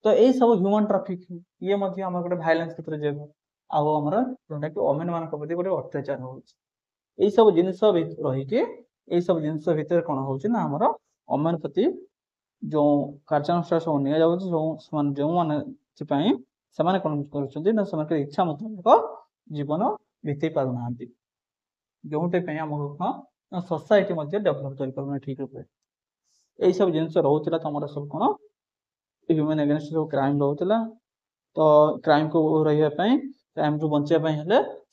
तो यही सब ह्यूमन ट्राफिक ये आम गोटे भाइलेंस क्षेत्र जो आमर जोटा कि अमेन मान प्रति गोटे अत्याचार हो सब जिनस रही सब जिनस भितर कौन हो आमर अमेन प्रति जो कार्यानुष्ठान सब नि जो मैंने कौन कर इच्छा मुताबिक जीवन बीते पारना जोटे आम सोसाइटी डेभलप कर ठीक रूप यही सब जिन रोला तुम सब कौन ह्यूमन एगेन्स्ट जो क्राइम रोला तो क्राइम को रही क्राइम को बचाई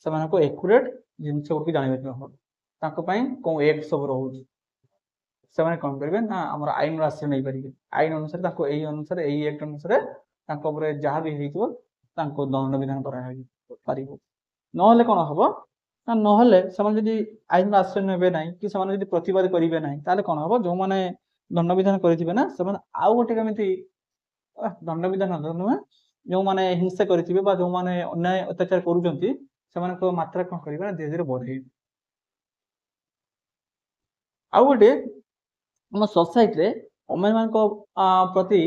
से एक्यूरेट जिन गुड़ जानवे कौन एक्ट सब रोचे से कौन करेंगे ना आम आईन आश्रय नहीं पारे आईन अनुसार अनुसार यही एक्ट अनुसार जहाँ भी हो दंड विधान कर ना कौन हम ना ना आईन आश्रय ने ना कि प्रतिवाद करेंगे ना कौन हम जो मैंने दंड विधान करेंगे ना से आउ गोटे कमी दंड विधान नुहे जो मैंने हिंसा करेंगे जो मैंने अन्याय अत्याचार कर मात्रा कौन करेंगे धीरे धीरे बढ़े आउ गोटे आम सोसाइटी अमेन मान प्रति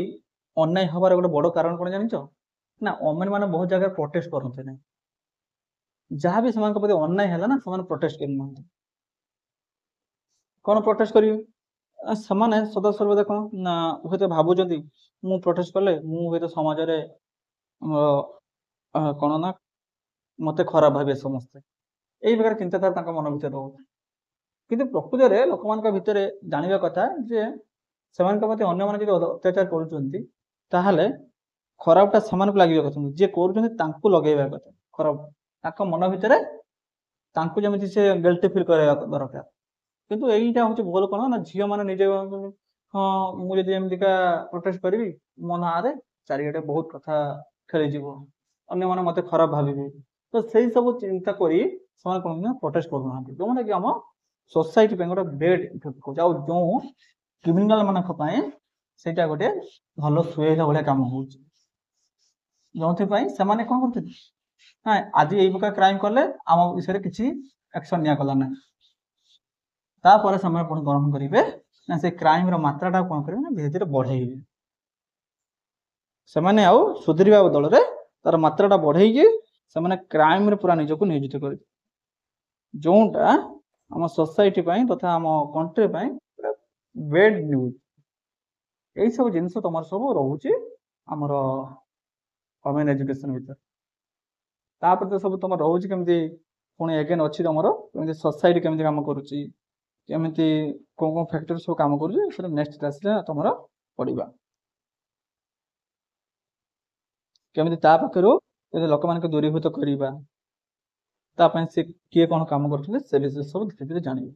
अन्याय हबार गोटे बड़ कारण कौन जान ना अमेन मान बहुत जगह प्रोटेस्ट करते ना जहाँ भी से प्रति अन्याय है ना से प्रोटेस्ट करना कौन प्रोटेस्ट करेंगे से सदा सर्वदा कौन ना हूँ भावुं मु प्रोटेस्ट कले मुझे समाज कौन ना मत खराब भावे समस्ते यही प्रकार चिंताधारा मन भर रोचे किंतु प्रकृत में लोक मान भितर जानवा कथा जे से अन्य मैंने जो अत्याचार कर खराबटा से लगे कथा जे कर लगेगा कथा खराब मन भितर जमी से गिल्टी फिल कर दरकार किंतु यहीटा हूँ भूल कौन ना झील मैंने निजे हाँ मुझे एमतीका प्रोटेस्ट करी मो ना चारिटे बहुत कथा खेली अन्य मैंने मत खराब भावे तो से सब चिंता करी कौन प्रोटेस्ट करना जोटा कि आम सोसाइटी गोटे बेड इफेक्ट कर जो क्रिमिनाल मान से गोटे भल सुहेला भाया कम हो जो से कौन कर आज यही प्रकार क्राइम कले आम विषय किसी एक्शन निया गला ना तापर से ग्रहण करेंगे ना से क्राइम मात्राटा कौन करेंगे ना धीरे धीरे बढ़े ସେମାନେ ଆଉ ସୁଧୁରିବା ବଦଳରେ ତାର ମାତ୍ରାଟା ବଢେଇକି ସେମାନେ କ୍ରାଇମରେ ପୁରା ନିଜକୁ ନିୟୋଜିତ କରିବେ, ଯୋଉଟା ଆମ ସୋସାଇଟି ପାଇଁ ତଥା ଆମ କଣ୍ଟ୍ରି ପାଇଁ ବେଡ୍ ନ୍ୟୁଜ୍। ଏଇ ସବୁ ଜିନିଷ ତମର ସବୁ ରହୁଛି ଆମର ଓମେନ୍ ଏଜୁକେସନ ଭିତରେ। ତାପରେ ତ ସବୁ ତମର ରହୁଛି କେମିତି ପୁଣି ଏଗେନ୍ ଅଛି ତମର କେମିତି ସୋସାଇଟି କେମିତି କାମ କରୁଛି, କେମିତି କୋଉ କୋଉ ଫ୍ୟାକ୍ଟର ସବୁ କାମ କରୁଛି, ସେଟା ନେକ୍ସଟ କ୍ଲାସରେ ତମର ପଢିବା। କେମିତି ତା ପାଖରୁ ଯଦି ଲୋକମାନଙ୍କୁ ଦୂରୀଭୂତ କରିବା, ତା ପାଇଁ ସେ କିଏ କ'ଣ କାମ କରୁଛନ୍ତି ସେ ବିଷୟରେ ସବୁ ଧୀରେ ଧୀରେ ଜାଣିବେ।